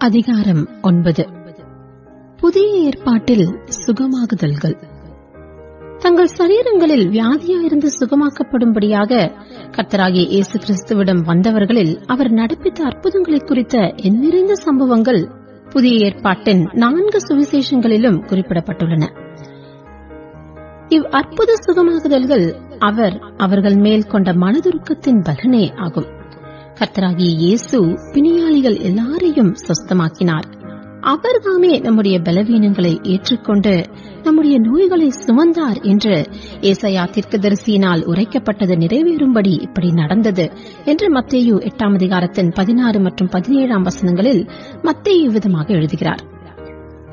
அதிகாரம் 9. புதிய ஏற்பாட்டில் சுகமாகுதல்கள். தங்கள் சரீரங்களில் வியாதியாயிருந்து சுகமாக்கப்படும்படியாக கர்த்தராகிய இயேசு கிறிஸ்துவிடம் வந்தவர்களில் அவர் நடப்பித்த அற்புதங்களை குறித்த எண்ணிறைந்த சம்பவங்கள் புதிய ஏற்பாட்டின் 4 சுவிசேஷங்களிலும் குறிப்பிடப்பட்டுள்ளன. இவ் அற்புத சுகமாகுதல்கள் அவர்கள் மேல் கொண்ட மனதுருக்கத்தின் பலனே ஆகும். கர்த்தராகிய இயேசு பிணியாளிகள் எல்லாரையும் சொஸ்தமாக்கினார். அவர்தாமே நம்முடைய பலவீனங்களை ஏற்றுக்கொண்டு நம்முடைய நோய்களை சுமந்தார் என்று ஏசாயா தீர்க்கதரிசியினால் உரைக்கப்பட்டது நிறைவேறும்படி இப்படி நடந்தது என்று மத்தேயு 8 அதிகாரத்தின் 16 மற்றும் 17 வசனங்களில் மத்தேயு விதமாக எழுதுகிறார்.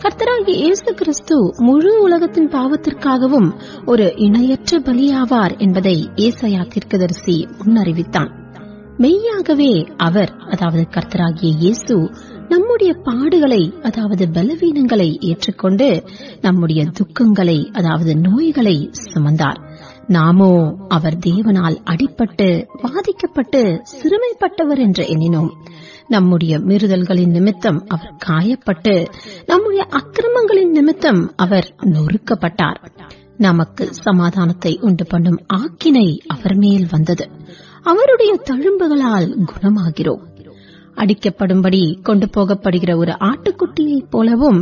கர்த்தராகிய இயேசு கிறிஸ்து முழு உலகத்தின் பாவத்திற்காகவும் ஒரு இணையற்ற பலியாவார் என்பதை ஏசாயா தீர்க்கதரிசி முன்னறிவித்தான். மெய்யாகவே அவர், அதாவது கர்த்தராகிய இயேசு, நம்முடைய பாடுகளை, அதாவது பலவீனங்களை ஏற்றுக்கொண்டு நம்முடைய துக்கங்களை, அதாவது நோய்களை சுமந்தார். நாமோ அவர் தேவனால் அடிபட்டு வாதிக்கப்பட்டு சிறுமைப்பட்டவர் என்று எண்ணினோம். நம்முடைய மீறுதல்களின் நிமித்தம் அவர் காயப்பட்டு நம்முடைய அக்கிரமங்களின் நிமித்தம் அவர் நொறுக்கப்பட்டார். நமக்கு சமாதானத்தை உண்டு பண்ணும் ஆக்கினை அவர் மேல் வந்தது. அவருடைய தழும்புகளால் குணமாகிறோம். அடிக்கப்படும்படி கொண்டு போகப்படுகிற ஒரு ஆட்டுக்குட்டியைப் போலவும்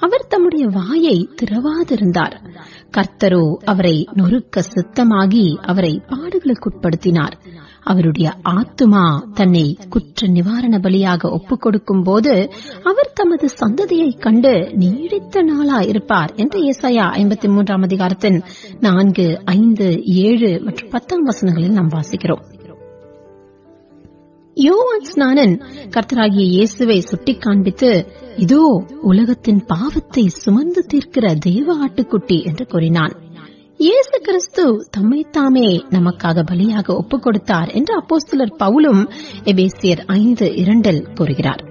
அவர் தம்முடைய வாயை திறவாதிருந்தார். கர்த்தரோ அவரை நொறுக்க சித்தமாகி அவரை பாடுகளுக்குட்படுத்தினார். அவருடைய ஆத்துமா தன்னை குற்ற நிவாரண பலியாக ஒப்புக் கொடுக்கும் போது அவர் தமது சந்ததியை கண்டு நீடித்த நாளாயிருப்பார் என்று ஏசாயா 53 அதிகாரத்தின் 4, 5, 7 மற்றும் 10 வசனங்களில் நாம் வாசிக்கிறோம். யோவான் ஸ்நானன் கர்த்தராகிய இயேசுவை சுட்டிக் காண்பித்து, இதோ உலகத்தின் பாவத்தை சுமந்து தீர்க்கிற தேவ ஆட்டுக்குட்டி என்று கூறினான். இயேசு கிறிஸ்து தம்மைத்தாமே நமக்காக பலியாக ஒப்புக் கொடுத்தார் என்று அப்போஸ்தலர் பவுலும் எபேசியர் 5:2 கூறுகிறார்.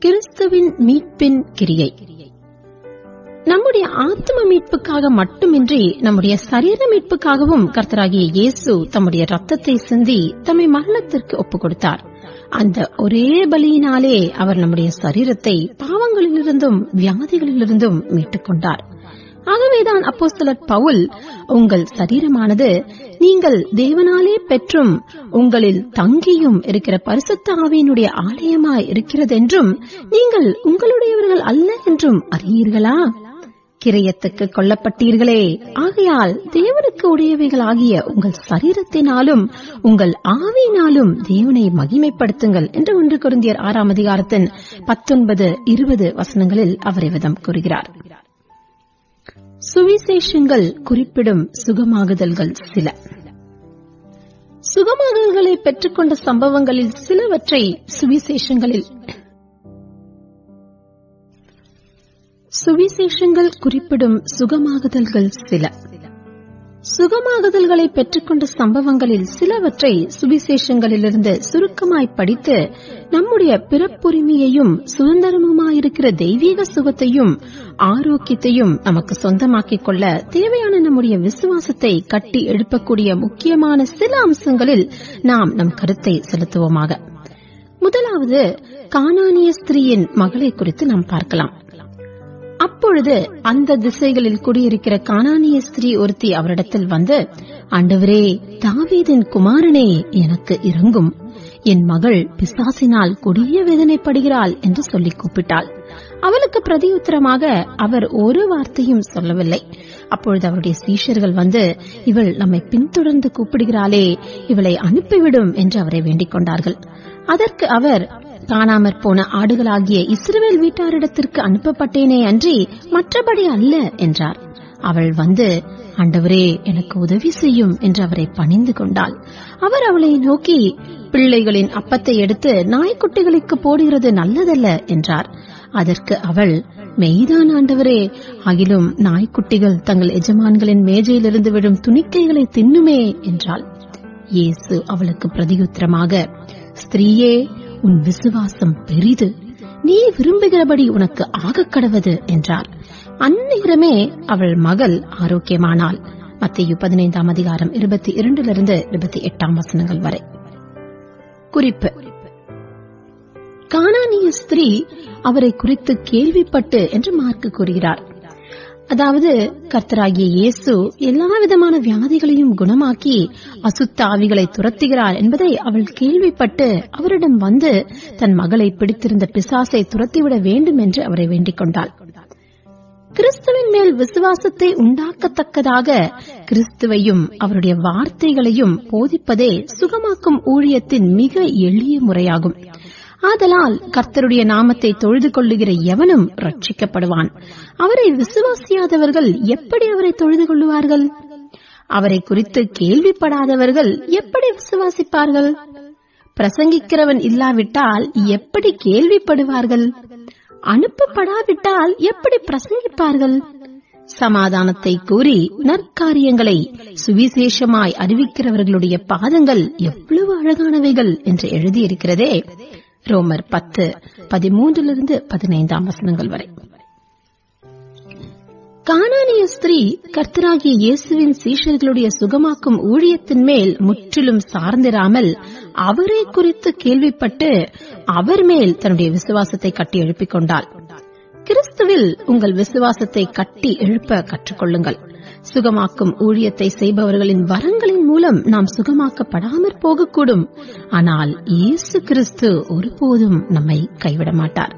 கிறிஸ்துவின் மீட்பின் கிரியை. நம்முடைய ஆத்ம மீட்புக்காக மட்டுமின்றி நம்முடைய சரீர மீட்புக்காகவும் கர்த்தராகிய இயேசு தம்முடைய ரத்தத்தை சிந்தி தம்மை மரணத்திற்கு ஒப்புக் கொடுத்தார். அந்த ஒரே பலியினாலே அவர் நம்முடைய சரீரத்தை பாவங்களிலிருந்தும் வியாதிகளிலிருந்தும் மீட்டுக் கொண்டார். ஆகவேதான் அப்போஸ்தலர் பவுல், உங்கள் சரீரமானது நீங்கள் தேவனாலே பெற்றும் உங்களில் தங்கியும் இருக்கிற பரிசுத்த ஆவியினுடைய ஆலயமாய் இருக்கிறதென்றும் நீங்கள் உங்களுடையவர்கள் அல்ல என்றும் அறியீர்களா? கிரயத்துக்கு கொல்லப்பட்டீர்களே, ஆகையால் தேவனுக்கு உடையவைகளாகிய உங்கள் சரீரத்தினாலும் உங்கள் ஆவியினாலும் தேவனை மகிமைப்படுத்துங்கள் என்று 1 கொரிந்தியர் 6 அதிகாரத்தின் 19, 20 வசனங்களில் அவர் விதம் கூறுகிறார். சுவிசேஷங்கள் குறிப்பிடும் சுகமாகுதல்கள் சில. சுகமாகுதல்களை பெற்றுக்கொண்ட சம்பவங்களில் சிலவற்றை சுவிசேஷங்கள் குறிப்பிடும் சுகமாகுதல்கள் சில. சுகமாகுதல்களை பெற்றுக்கொண்ட சம்பவங்களில் சிலவற்றை சுவிசேஷங்களிலிருந்து சுருக்கமாய் படித்து நம்முடைய பிறப்புரிமையையும் சுதந்திரமுமாயிருக்கிற தெய்வீக சுகத்தையும் ஆரோக்கியத்தையும் நமக்கு சொந்தமாக்கிக் கொள்ள தேவையான நம்முடைய விசுவாசத்தை கட்டி எழுப்பக்கூடிய முக்கியமான சில அம்சங்களில் நாம் நம் கருத்தை செலுத்துவோமாக. முதலாவது, கானானிய ஸ்திரீயின் மகளை குறித்து நாம் பார்க்கலாம். அப்பொழுது அந்த திசைகளில் குடியிருக்கிற கானானிய ஸ்திரீ ஒருத்தி அவரிடத்தில் வந்து, ஆண்டவரே, தாவீதின் குமாரனே, எனக்கு இரங்கும், என் மகள் பிசாசினால் கொடிய வேதனைப்படுகிறாள் என்று சொல்லி கூப்பிட்டாள். அவளுக்கு பிரதியுத்தரமாக அவர் ஒரு வார்த்தையும் சொல்லவில்லை. அப்பொழுது அவருடைய சீஷர்கள் வந்து, இவள் நம்மை பின்தொடர்ந்து கூப்பிடுகிறாளே, இவளை அனுப்பிவிடும் என்று அவரை வேண்டிக் கொண்டார்கள். அதற்கு அவர், காணாமற் போன ஆடுகளாகிய இஸ்ரவேல் வீட்டாரிடத்திற்கு அனுப்பப்பட்டேனே அன்றி மற்றபடி அல்ல என்றார். அவள் வந்து, ஆண்டவரே, எனக்கு உதவி செய்யும் என்று அவரை பணிந்து கொண்டாள். அவர் அவளை நோக்கி, பிள்ளைகளின் அப்பத்தை எடுத்து நாய்க்குட்டிகளுக்கு போடுகிறது நல்லதல்ல என்றார். அதற்கு அவள், மெய்தான் ஆண்டவரே, ஆகிலும் நாய்க்குட்டிகள் தங்கள் எஜமான்களின் மேஜையிலிருந்து விடும் துணிக்கைகளை தின்னுமே என்றாள். இயேசு அவளுக்கு பிரதியுத்தரமாக, ஸ்திரீயே, உன் விசுவாசம் பெரிது, நீ விரும்புகிறபடி உனக்கு ஆகக்கடவது என்றார். அந்நேரமே அவள் மகள் ஆரோக்கியமானாள். மத்தேயு 15 அதிகாரம் 22 28 வசனங்கள் வரை. குறிப்பு: கானானிய ஸ்திரீ அவரை குறித்து கேள்விப்பட்டு என்று மார்க்கு கூறுகிறார். அதாவது கர்த்தராகிய இயேசு எல்லா விதமான வியாதிகளையும் குணமாக்கி அசுத்த ஆவிகளை துரத்துகிறார் என்பதை அவள் கேள்விப்பட்டு அவரிடம் வந்து தன் மகளை பிடித்திருந்த பிசாசை துரத்திவிட வேண்டும் என்று அவரை வேண்டிக் கொண்டாள். கிறிஸ்துவின் மேல் விசுவாசத்தை உண்டாக்கத்தக்கதாக கிறிஸ்துவையும் அவருடைய வார்த்தைகளையும் போதிப்பதே சுகமாக்கும் ஊழியத்தின் மிக எளிய முறையாகும். ஆதலால் கர்த்தருடைய நாமத்தை தொழுது கொள்ளுகிற எவனும் ரட்சிக்கப்படுவான். அவரை விசுவாசியாதவர்கள் எப்படி அவரை தொழுது கொள்ளுவார்கள்? அவரை குறித்து கேள்விப்படாதவர்கள் எப்படி விசுவாசிப்பார்கள்? பிரசங்கிக்கிறவன் இல்லாவிட்டால் எப்படி கேள்விப்படுவார்கள்? அனுப்பப்படாவிட்டால் எப்படி பிரசங்கிப்பார்கள்? சமாதானத்தை கூறி நற்காரியங்களை சுவிசேஷமாய் அறிவிக்கிறவர்களுடைய பாதங்கள் எவ்வளவு அழகானவைகள் என்று எழுதியிருக்கிறதே. ரோமர் 10:13-15 வரை. கானானிய ஸ்திரீ கர்த்தராகிய இயேசுவின் சீஷர்களுடைய சுகமாக்கும் ஊழியத்தின் மேல் முற்றிலும் சார்ந்திராமல் அவரை குறித்து கேள்விப்பட்டு அவர் மேல் தன்னுடைய விசுவாசத்தை கட்டி எழுப்பிக் கொண்டாள். கிறிஸ்துவில் உங்கள் விசுவாசத்தை கட்டி எழுப்ப கற்றுக்கொள்ளுங்கள். சுகமாக்கும் ஊழியத்தை செய்பவர்களின் வரங்களின் மூலம் நாம் சுகமாக்கப்படாமற் போகக்கூடும். ஆனால் இயேசு கிறிஸ்து ஒருபோதும் நம்மை கைவிட மாட்டார்.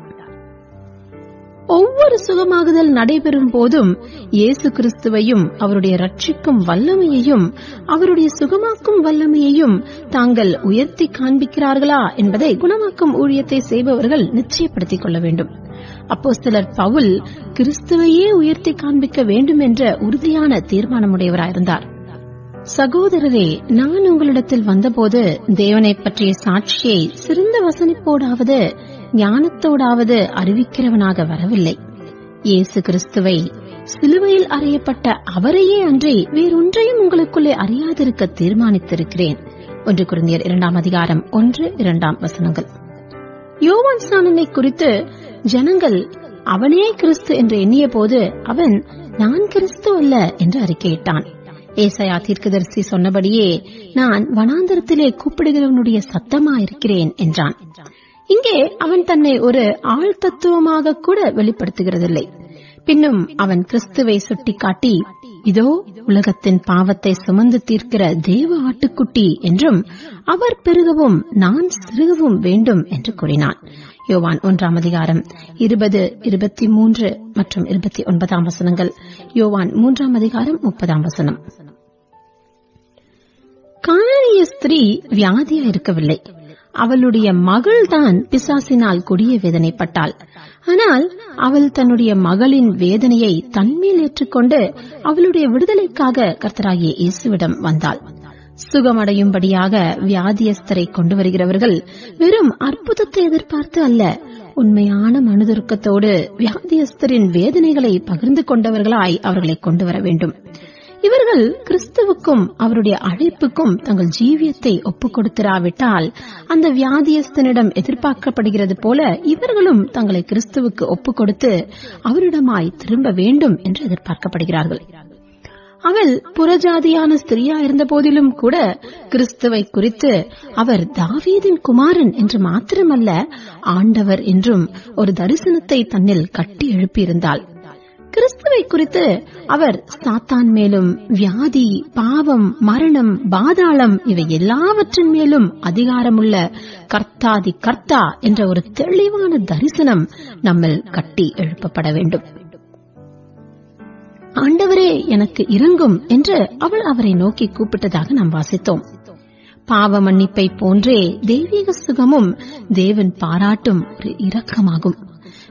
ஒவ்வொரு சுகமாகுதல் நடைபெறும் போதும் இயேசு கிறிஸ்துவையும் அவருடைய ரட்சிக்கும் வல்லமையையும் அவருடைய சுகமாக்கும் வல்லமையையும் தாங்கள் உயர்த்தி காண்பிக்கிறார்களா என்பதை குணமாக்கும் ஊழியத்தை செய்பவர்கள் நிச்சயப்படுத்திக் கொள்ள வேண்டும். அப்போஸ்தலர் பவுல் கிறிஸ்துவையே உயர்த்தி காண்பிக்க வேண்டும் என்ற உறுதியான தீர்மானமுடையவராயிருந்தார். சகோதரரே, நான் உங்களிடத்தில் வந்தபோது தேவனை பற்றிய சாட்சியை சிறந்த வசனிப்போடாவது ஞானத்தோடாவது அறிவிக்கிறவனாக வரவில்லை. இயேசு கிறிஸ்துவை சிலுவையில் அறையப்பட்ட அவரையே அன்றி வேறொன்றையும் உங்களுக்குள்ளே அறியாதிருக்க தீர்மானித்திருக்கிறேன். 1 கொரிந்தியர் 2:1-2 யோவான் ஸ்நானனை குறித்து ஜனங்கள் அவனே கிறிஸ்து என்று எண்ணிய போது அவன் நான் கிறிஸ்து அல்ல என்று அறிக்கையிட்டான். ஏசாயா தீர்க்கதரிசி சொன்னபடியே நான் வனாந்தரத்திலே கூப்பிடுகிறவனுடைய சத்தமாயிருக்கிறேன் என்றான். இங்கே அவன் தன்னை ஒரு ஆள் தத்துவமாக கூட வெளிப்படுத்துகிறதில்லை. பின்னும் அவன் கிறிஸ்துவை சுட்டிக்காட்டி இதோ உலகத்தின் பாவத்தை சுமந்து தீர்க்கிற தேவ ஆட்டுக்குட்டி என்றும் அவர் பெருகவும் நான் சிறுகவும் வேண்டும் என்று கூறினான். யோவான் 1:20, 23 மற்றும் 29 யோவான் 3:30. கானானிய ஸ்திரீ வியாதியா இருக்கவில்லை. அவளுடைய மகள்தான் பிசாசினால் கொடிய வேதனைப்பட்டாள். ஆனால் அவள் தன்னுடைய மகளின் வேதனையை தன்மேல் ஏற்றுக்கொண்டு அவளுடைய விடுதலைக்காக கர்த்தராகிய இயேசுவிடம் வந்தாள். சுகமடையும்படியாக வியாதியஸ்தரை கொண்டு வருகிறவர்கள் வெறும் அற்புதத்தை எதிர்பார்த்து அல்ல, உண்மையான மனதுருக்கத்தோடு வியாதியஸ்தரின் வேதனைகளை பகிர்ந்து கொண்டவர்களாய் அவர்களை கொண்டு வர வேண்டும். இவர்கள் கிறிஸ்துவுக்கும் அவருடைய அழைப்புக்கும் தங்கள் ஜீவியத்தை ஒப்புக் கொடுத்திராவிட்டால் அந்த வியாதியஸ்தனிடம் எதிர்பார்க்கப்படுகிறது போல இவர்களும் தங்களை கிறிஸ்துவுக்கு ஒப்புக் கொடுத்து அவரிடமாய் திரும்ப வேண்டும் என்று எதிர்பார்க்கப்படுகிறார்கள். அவள் புறஜாதியான ஸ்திரியா இருந்த போதிலும் கூட கிறிஸ்துவை குறித்து அவர் தாவீதின் குமாரன் என்று மாத்திரமல்ல, ஆண்டவர் என்றும் ஒரு தரிசனத்தை தன்னில் கட்டி எழுப்பியிருந்தாள். கிறிஸ்துவை குறித்து அவர் சாத்தான் மேலும் வியாதி, பாவம், மரணம், பாதாளம் இவை எல்லாவற்றின் மேலும் அதிகாரமுள்ள கர்த்தாதி கர்த்தா என்ற ஒரு தெளிவான தரிசனம் நம்மில் கட்டி எழுப்பப்பட வேண்டும். ஆண்டவரே எனக்கு இரங்கும் என்று அவள் அவரை நோக்கி கூப்பிட்டதாக நாம் வாசித்தோம். பாவ மன்னிப்பை போன்றே தெய்வீக சுகமும் தேவன் பாராட்டும் ஒரு இரக்கமாகும்.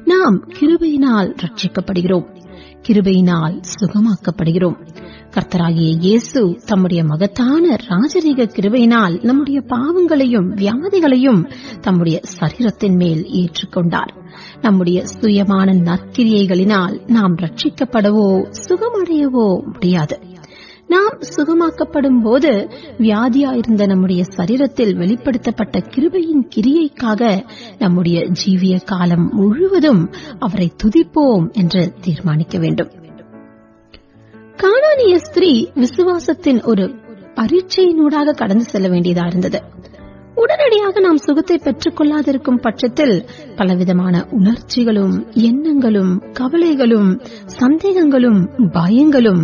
நாம் கிருபையினால் ரட்சிக்கப்படுகிறோம், கிருபையினால் சுகமாக்கப்படுகிறோம். கர்த்தராகிய இயேசு தம்முடைய மகத்தான ராஜரீக கிருபையினால் நம்முடைய பாவங்களையும் வியாதிகளையும் தம்முடைய சரீரத்தின் மேல் ஏற்றுக்கொண்டார். நம்முடைய சுயமான நற்கிரியைகளினால் நாம் ரட்சிக்கப்படவோ சுகமடையவோ முடியாது. நாம் சுகமாக்கப்படும் போது வியாதியாயிருந்த நம்முடைய சரீரத்தில் வெளிப்படுத்தப்பட்ட கிருபையின் கிரியைக்காக நம்முடைய ஜீவிய காலம் முழுவதும் அவரை துதிப்போம் என்று தீர்மானிக்க வேண்டும். கானானிய ஸ்திரீ விசுவாசத்தின் ஒரு பரீட்சையினூடாக கடந்து செல்ல வேண்டியதா இருந்தது. உடனடியாக நாம் சுகத்தை பெற்றுக் கொள்ளாதிருக்கும் பட்சத்தில் பலவிதமான உணர்ச்சிகளும், எண்ணங்களும், கவலைகளும், சந்தேகங்களும், பயங்களும்,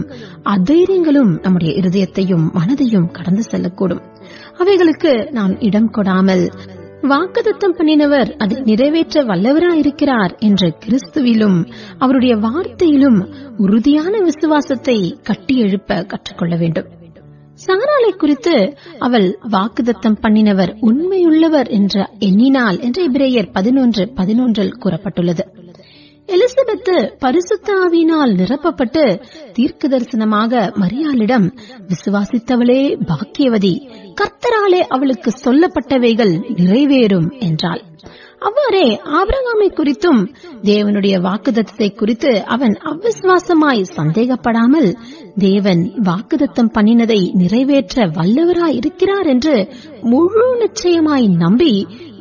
அதைரியங்களும் நம்முடைய இருதயத்தையும் மனதையும் கடந்து செல்லக்கூடும். அவைகளுக்கு நாம் இடம் கொடாமல் வாக்குத்தத்தம் பண்ணினவர் அதை நிறைவேற்ற வல்லவராயிருக்கிறார் என்ற கிறிஸ்துவிலும் அவருடைய வார்த்தையிலும் உறுதியான விசுவாசத்தை கட்டி எழுப்ப கற்றுக்கொள்ள வேண்டும். சாராளை குறித்து அவள் வாக்குத்தத்தம் பண்ணினவர் உண்மையுள்ளவர் என்ற எண்ணினாள் என்று எபிரேயர் 11:11 கூறப்பட்டுள்ளது. எலிசபெத்து பரிசுத்த ஆவியினால் நிரப்பப்பட்டு தீர்க்க தரிசனமாக மரியாளிடம், விசுவாசித்தவளே பாக்கியவதி, கர்த்தராலே அவளுக்கு சொல்லப்பட்டவைகள் நிறைவேறும் என்றாள். அவ்வாறே ஆபிரகாமை குறித்தும் தேவனுடைய வாக்குத்தத்தத்தை குறித்து அவன் அவ்விசுவாசமாய் சந்தேகப்படாமல் தேவன் வாக்குத்தத்தம் பண்ணினதை நிறைவேற்ற வல்லவராய் இருக்கிறார் என்று முழு நிச்சயமாய் நம்பி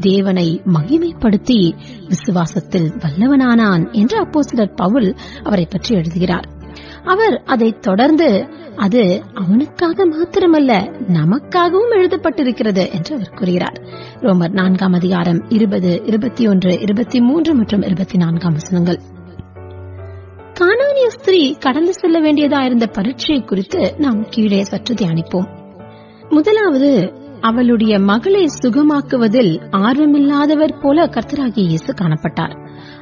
தேவனை மகிமைப்படுத்தி விசுவாசத்தில் வல்லவனானான் என்று அப்போஸ்தலர் பவுல் அவரை பற்றி எழுதுகிறார். அவர் அதை தொடர்ந்து அது அவனுக்காக மாத்திரமல்ல நமக்காகவும் எழுதப்பட்டிருக்கிறது என்று அவர் கூறுகிறார். ரோமர் 4 20, 21, 23 மற்றும் 24 வசனங்கள். கானானிய ஸ்திரீ கடந்து செல்ல வேண்டியதாயிருந்த பரீட்சையை குறித்து நாம் கீழே சற்று தியானிப்போம். முதலாவது, அவளுடைய மகளை சுகமாக்குவதில் ஆர்வமில்லாதவர் போல கர்த்தராகிய இயேசு காணப்பட்டார்.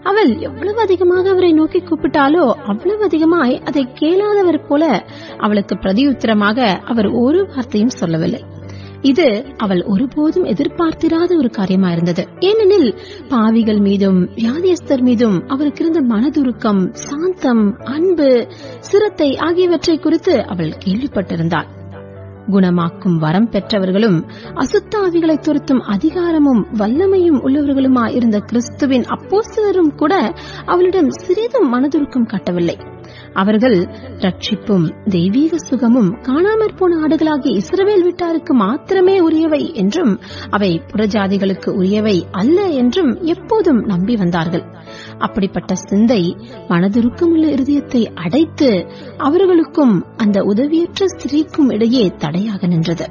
அவள் எவ்வளவு அதிகமாக அவரை நோக்கி கூப்பிட்டாலோ அவ்வளவு அதிகமாய் அதை கேளாதவர் போல அவளுக்கு பிரதியுத்தரமாக அவர் ஒரு வார்த்தையும் சொல்லவில்லை. இது அவள் ஒருபோதும் எதிர்பார்த்திராத ஒரு காரியமாயிருந்தது. ஏனெனில் பாவிகள் மீதும் வியாதியஸ்தர் மீதும் அவருக்கு இருந்த மனதுருக்கம், சாந்தம், அன்பு, சிரத்தை ஆகியவற்றை குறித்து அவள் கேள்விப்பட்டிருந்தாள். குணமாக்கும் வரம் பெற்றவர்களும் அசுத்தாவிகளை துரத்தும் அதிகாரமும் வல்லமையும் உள்ளவர்களுமாயிருந்த கிறிஸ்துவின் அப்போஸ்தலரும் கூட அவளிடம் சிறிதும் மனதுருக்கம் காட்டவில்லை. அவர்கள் ரட்சிப்பும் தெய்வீக சுகமும் காணாமற் போன ஆடுகளாகிய இஸ்ரவேல் வீட்டாருக்கு மாத்திரமே உரியவை என்றும் அவை புறஜாதிகளுக்கு உரியவை அல்ல என்றும் எப்போதும் நம்பி வந்தார்கள். அப்படிப்பட்ட சிந்தை மனதுருக்கமுள்ள இருதயத்தை அடைத்து அவர்களுக்கும் அந்த உதவியற்ற ஸ்திரீக்கும் இடையே தடையாக நின்றது.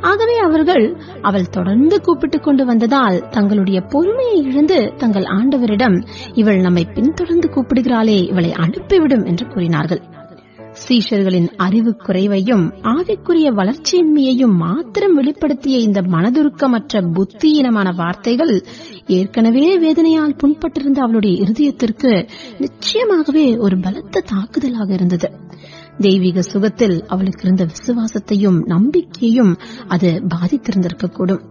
ஆகவே அவர்கள் அவள் தொடர்ந்து கூப்பிட்டுக் கொண்டு வந்ததால் தங்களுடைய பொறுமையை இழந்து தங்கள் ஆண்டவரிடம், இவள் நம்மை பின்தொடர்ந்து கூப்பிடுகிறாளே, இவளை அனுப்பிவிடும் என்று கூறினார்கள். சீஷர்களின் அறிவு குறைவையும் ஆவிக்குரிய வளர்ச்சியின்மையையும் மாத்திரம் வெளிப்படுத்திய இந்த மனதுருக்கமற்ற புத்தியீனமான வார்த்தைகள் ஏற்கனவே வேதனையால் புண்பட்டிருந்த அவளுடைய இருதயத்திற்கு நிச்சயமாகவே ஒரு பலத்த தாக்குதலாக இருந்தது. தெய்வீக சுகத்தில் அவளுக்கு இருந்த விசுவாசத்தையும் நம்பிக்கையும் அது பாதித்திருந்திருக்கக்கூடும்.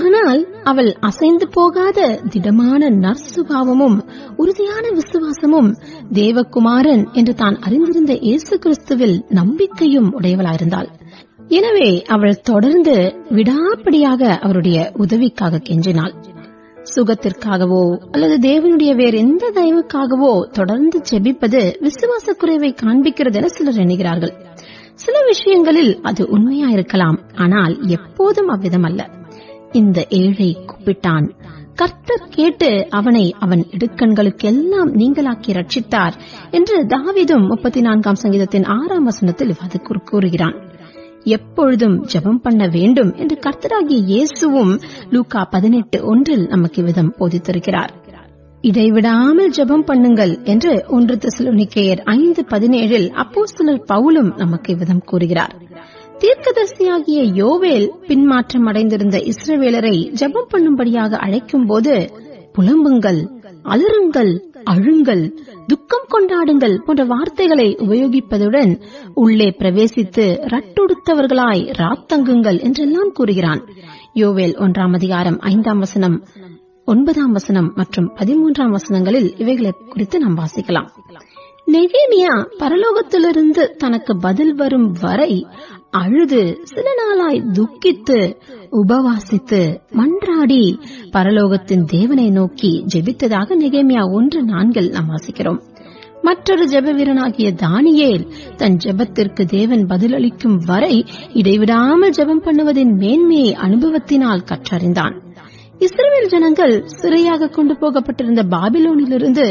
ஆனால் அவள் அசைந்து போகாத திடமான நற்சுபாவமும் உறுதியான விசுவாசமும் தேவகுமாரன் என்று தான் அறிந்திருந்த இயேசு கிறிஸ்துவில் நம்பிக்கையும் உடையவளாயிருந்தாள். எனவே அவள் தொடர்ந்து விடாப்பிடியாக அவருடைய உதவிக்காக கெஞ்சினாள். சுகத்திற்காகவோ அல்லது தேவனுடைய வேறு எந்த தயவுக்காகவோ தொடர்ந்து ஜெபிப்பது விசுவாச குறைவை காண்பிக்கிறது என சிலர் எண்ணுகிறார்கள். சில விஷயங்களில் அது உண்மையாயிருக்கலாம், ஆனால் எப்போதும் அவ்விதம் அல்ல. இந்த ஏழை கூப்பிட்டான், கர்த்தர் கேட்டு அவனை அவன் இடுக்கண்களுக்கெல்லாம் நீங்களாக்கி ரட்சித்தார் என்று தாவீதும் 34 சங்கீதத்தின் 6 வசனத்தில் அது கூறுகிறான். எப்பொழுதும் ஜெபம் பண்ண வேண்டும் என்று கர்த்தராகிய இயேசுவும் லூக்கா 18:1 நமக்கு விதம் போதித்திருக்கிறார். இடைவிடாமல் ஜெபம் பண்ணுங்கள் என்று 1 தெசலோனிக்கேயர் 5:17 அப்போஸ்தலர் பவுலும் நமக்கு விதம் கூறுகிறார். தீர்க்கதரிசியாகிய யோவேல் பின்மாற்றம் அடைந்திருந்த இஸ்ரவேலரை ஜெபம் பண்ணும்படியாக அழைக்கும் போது, புலம்புங்கள், அலறுங்கள், அழுங்கள், துக்கம் கொண்டாடுங்கள் போன்ற வார்த்தைகளை உபயோகிப்பதுடன் உள்ளே பிரவேசித்து ரட்டுடுத்தவர்களாய் ராத்தங்குங்கள் என்றெல்லாம் கூறுகிறான். யோவேல் 1 5 வசனம், 9 வசனம் மற்றும் 13 வசனங்களில் இவைகளை குறித்து நாம் வாசிக்கலாம். நெகேமியா பரலோகத்திலிருந்து தனக்கு பதில் வரும் வரை அழுது சில நாளாய் துக்கித்து உபவாசித்து மன்றாடி பரலோகத்தின் தேவனை நோக்கி ஜெபித்ததாக நெகேமியா 1:4 நாம் வாசிக்கிறோம். மற்றொரு ஜெப வீரனாகிய தானியேல் தன் ஜெபத்திற்கு தேவன் பதிலளிக்கும் வரை இடைவிடாமல் ஜெபம் பண்ணுவதின் மேன்மையை அனுபவத்தினால் கற்றறிந்தான். இஸ்ரவேல் ஜனங்கள் சிறையாக கொண்டு போகப்பட்டிருந்த பாபிலோனிலிருந்து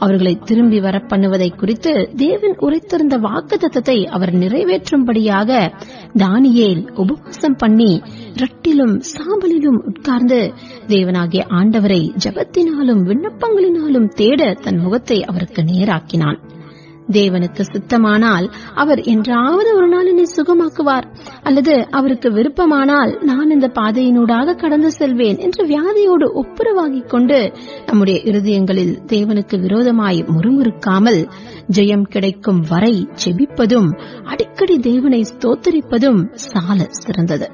அவர்களை திரும்பி வர பண்ணுவதை குறித்து தேவன் உரைத்திருந்த வாக்குத்தத்தத்தை அவர் நிறைவேற்றும்படியாக தானியேல் உபவாசம் பண்ணி இரட்டிலும் சாம்பலிலும் உட்கார்ந்து தேவனாகிய ஆண்டவரை ஜெபத்தினாலும் விண்ணப்பங்களினாலும் தேட தன் முகத்தை அவருக்கு நேராக்கினான். தேவனுக்கு சித்தமானால் அவர் என்றாவது ஒரு நாள் என்னை சுகமாக்குவார், அல்லது அவருக்கு விருப்பமானால் நான் இந்த பாதையினூடாக கடந்து செல்வேன் என்று வியாதியோடு ஒப்புரவாகிக் கொண்டு நம்முடைய இருதயங்களில் தேவனுக்கு விரோதமாய் முறுமுறுக்காமல் ஜெயம் கிடைக்கும் வரை ஜெபிப்பதும் அடிக்கடி தேவனை ஸ்தோத்தரிப்பதும் சால சிறந்தது.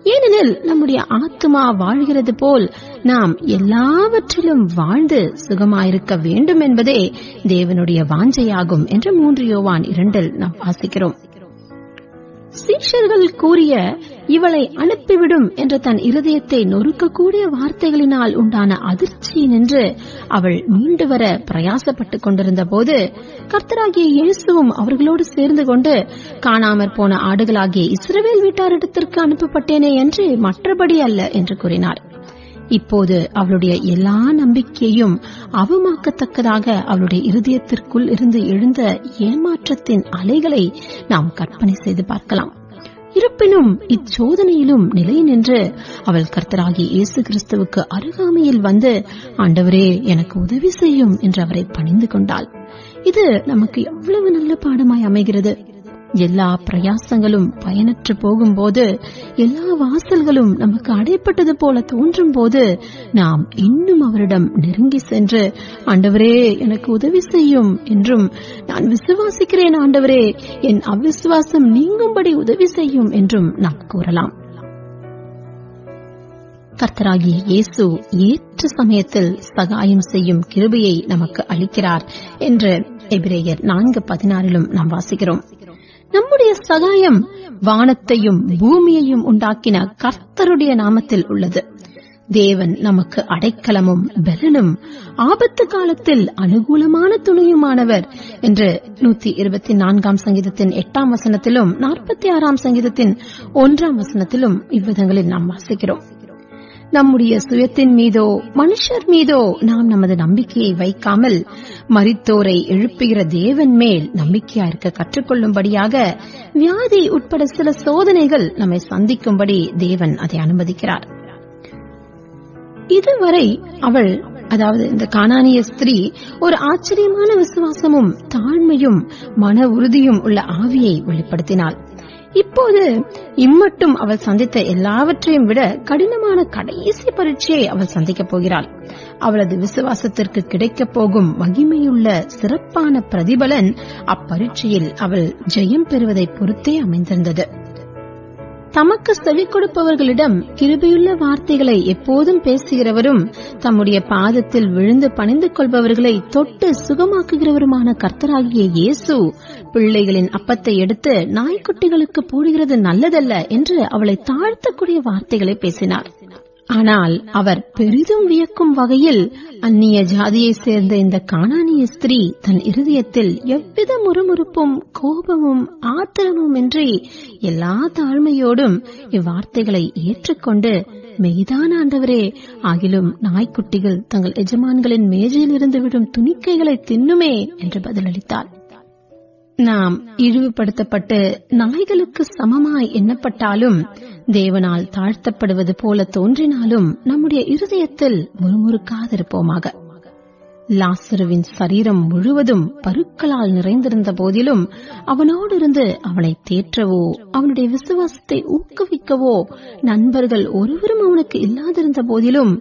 ஏனெனில் நம்முடைய ஆத்துமா வாழ்கிறது போல் நாம் எல்லாவற்றிலும் வாழ்ந்து சுகமாயிருக்க வேண்டும் என்பதே தேவனுடைய வாஞ்சையாகும் என்று 3 யோவான் 2 நாம் வாசிக்கிறோம். சீஷர்கள் கூறிய இவளை அனுப்பிவிடும் என்ற தன் இருதயத்தை நொறுக்கக்கூடிய வார்த்தைகளினால் உண்டான அதிர்ச்சி நின்று அவள் மீண்டு வர பிரயாசப்பட்டுக் கொண்டிருந்த போது கர்த்தராகிய இயேசுவும் அவர்களோடு சேர்ந்து கொண்டு காணாமற் போன ஆடுகளாகிய இஸ்ரவேல் வீட்டாரிடத்திற்கு அனுப்பப்பட்டேனே என்று மற்றபடி அல்ல என்று கூறினார். இப்போது அவளுடைய எல்லா நம்பிக்கையையும் அவமாக்கத்தக்கதாக அவளுடைய இருதயத்திற்குள் இருந்து எழுந்த ஏமாற்றத்தின் அலைகளை நாம் கற்பனை செய்து பார்க்கலாம். இருப்பினும் இச்சோதனையிலும் நிலை நின்று அவள் கர்த்தராகிய இயேசு கிறிஸ்துவுக்கு அருகாமையில் வந்து, ஆண்டவரே எனக்கு உதவி செய்யும் என்று அவரை பணிந்து கொண்டாள். இது நமக்கு எவ்வளவு நல்ல பாடமாய் அமைகிறது. எல்லா பிரயாசங்களும் பயனற்று போகும்போது, எல்லா வாசல்களும் நமக்கு அடைப்பட்டது போல தோன்றும் போது நாம் இன்னும் அவரிடம் நெருங்கி சென்று, ஆண்டவரே எனக்கு உதவி செய்யும் என்றும், நான் விசுவாசிக்கிறேன் ஆண்டவரே என் அவிசுவாசம் நீங்கும்படி உதவி செய்யும் என்றும் நாம் கூறலாம். கர்த்தராகிய இயேசு ஏற்ற சமயத்தில் சகாயம் செய்யும் கிருபையை நமக்கு அளிக்கிறார் என்று எபிரேயர் 4:16 நாம் வாசிக்கிறோம். நம்முடைய சகாயம் வானத்தையும் பூமியையும் உண்டாக்கின கர்த்தருடைய நாமத்தில் உள்ளது. தேவன் நமக்கு அடைக்கலமும் பலனும் ஆபத்து காலத்தில் அனுகூலமான துணையுமானவர் என்று 124 சங்கீதத்தின் 8 வசனத்திலும் 46 சங்கீதத்தின் 1 வசனத்திலும் இவ்விதங்களில் நாம் வாசிக்கிறோம். நம்முடைய சுயத்தின் மீதோ மனுஷர் மீதோ நாம் நமது நம்பிக்கையை வைக்காமல் மரித்தோரை எழுப்புகிற தேவன் மேல் நம்பிக்கையாயிருக்க கற்றுக்கொள்ளும்படியாக வியாதி உட்பட சில சோதனைகள் நம்மை சந்திக்கும்படி தேவன் அதை அனுமதிக்கிறார். இதுவரை அவள், அதாவது இந்த கானானிய ஸ்திரீ, ஒரு ஆச்சரியமான விசுவாசமும் தாழ்மையும் மன உறுதியும் உள்ள ஆவியை வெளிப்படுத்தினாள். இப்போது இம்மட்டும் அவள் சந்தித்த எல்லாவற்றையும் விட கடினமான கடைசி பரீட்சையை அவள் சந்திக்கப் போகிறாள். அவளது விசுவாசத்திற்கு கிடைக்கப் போகும் மகிமையுள்ள சிறப்பான பிரதிபலன் அப்பரீட்சையில் அவள் ஜெயம் பெறுவதை பொறுத்தே அமைந்திருந்தது. தமக்கு செவி கொடுப்பவர்களிடம் கிருபையுள்ள வார்த்தைகளை எப்போதும் பேசுகிறவரும் தம்முடைய பாதத்தில் விழுந்து பணிந்து கொள்பவர்களை தொட்டு சுகமாக்குகிறவருமான கர்த்தராகிய இயேசு பிள்ளைகளின் அப்பத்தை எடுத்து நாய்க்குட்டிகளுக்கு போடுகிறது நல்லதல்ல என்று அவளை தாழ்த்தக்கூடிய வார்த்தைகளை பேசினார். ஆனால் அவர் பெரிதும் வியக்கும் வகையில் அந்நிய ஜாதியை சேர்ந்த இந்த கானானிய ஸ்திரீ தன் இருதயத்தில் எவ்வித முறுமுறுப்பும் கோபமும் ஆத்திரமும் இன்றி எல்லா தாழ்மையோடும் இவ்வார்த்தைகளை ஏற்றுக்கொண்டு, மெய்தான் ஆண்டவரே, ஆகிலும் நாய்க்குட்டிகள் தங்கள் எஜமான்களின் மேஜையில் இருந்து விடும் துணிக்கைகளை தின்னுமே என்று பதிலளித்தார். நாம் இழிவுபடுத்தப்பட்டு நாய்களுக்கு சமமாய் எண்ணப்பட்டாலும், தேவனால் தாழ்த்தப்படுவது போல தோன்றினாலும் நம்முடைய இருதயத்தில் முறுமுறுக்காதிருப்போமாக. லாசருவின் சரீரம் முழுவதும் பருக்களால் நிறைந்திருந்த போதிலும் அவனோடு இருந்து அவனை தேற்றவோ அவனுடைய விசுவாசத்தை ஊக்குவிக்கவோ நண்பர்கள் ஒருவரும் அவனுக்கு இல்லாதிருந்த போதிலும்,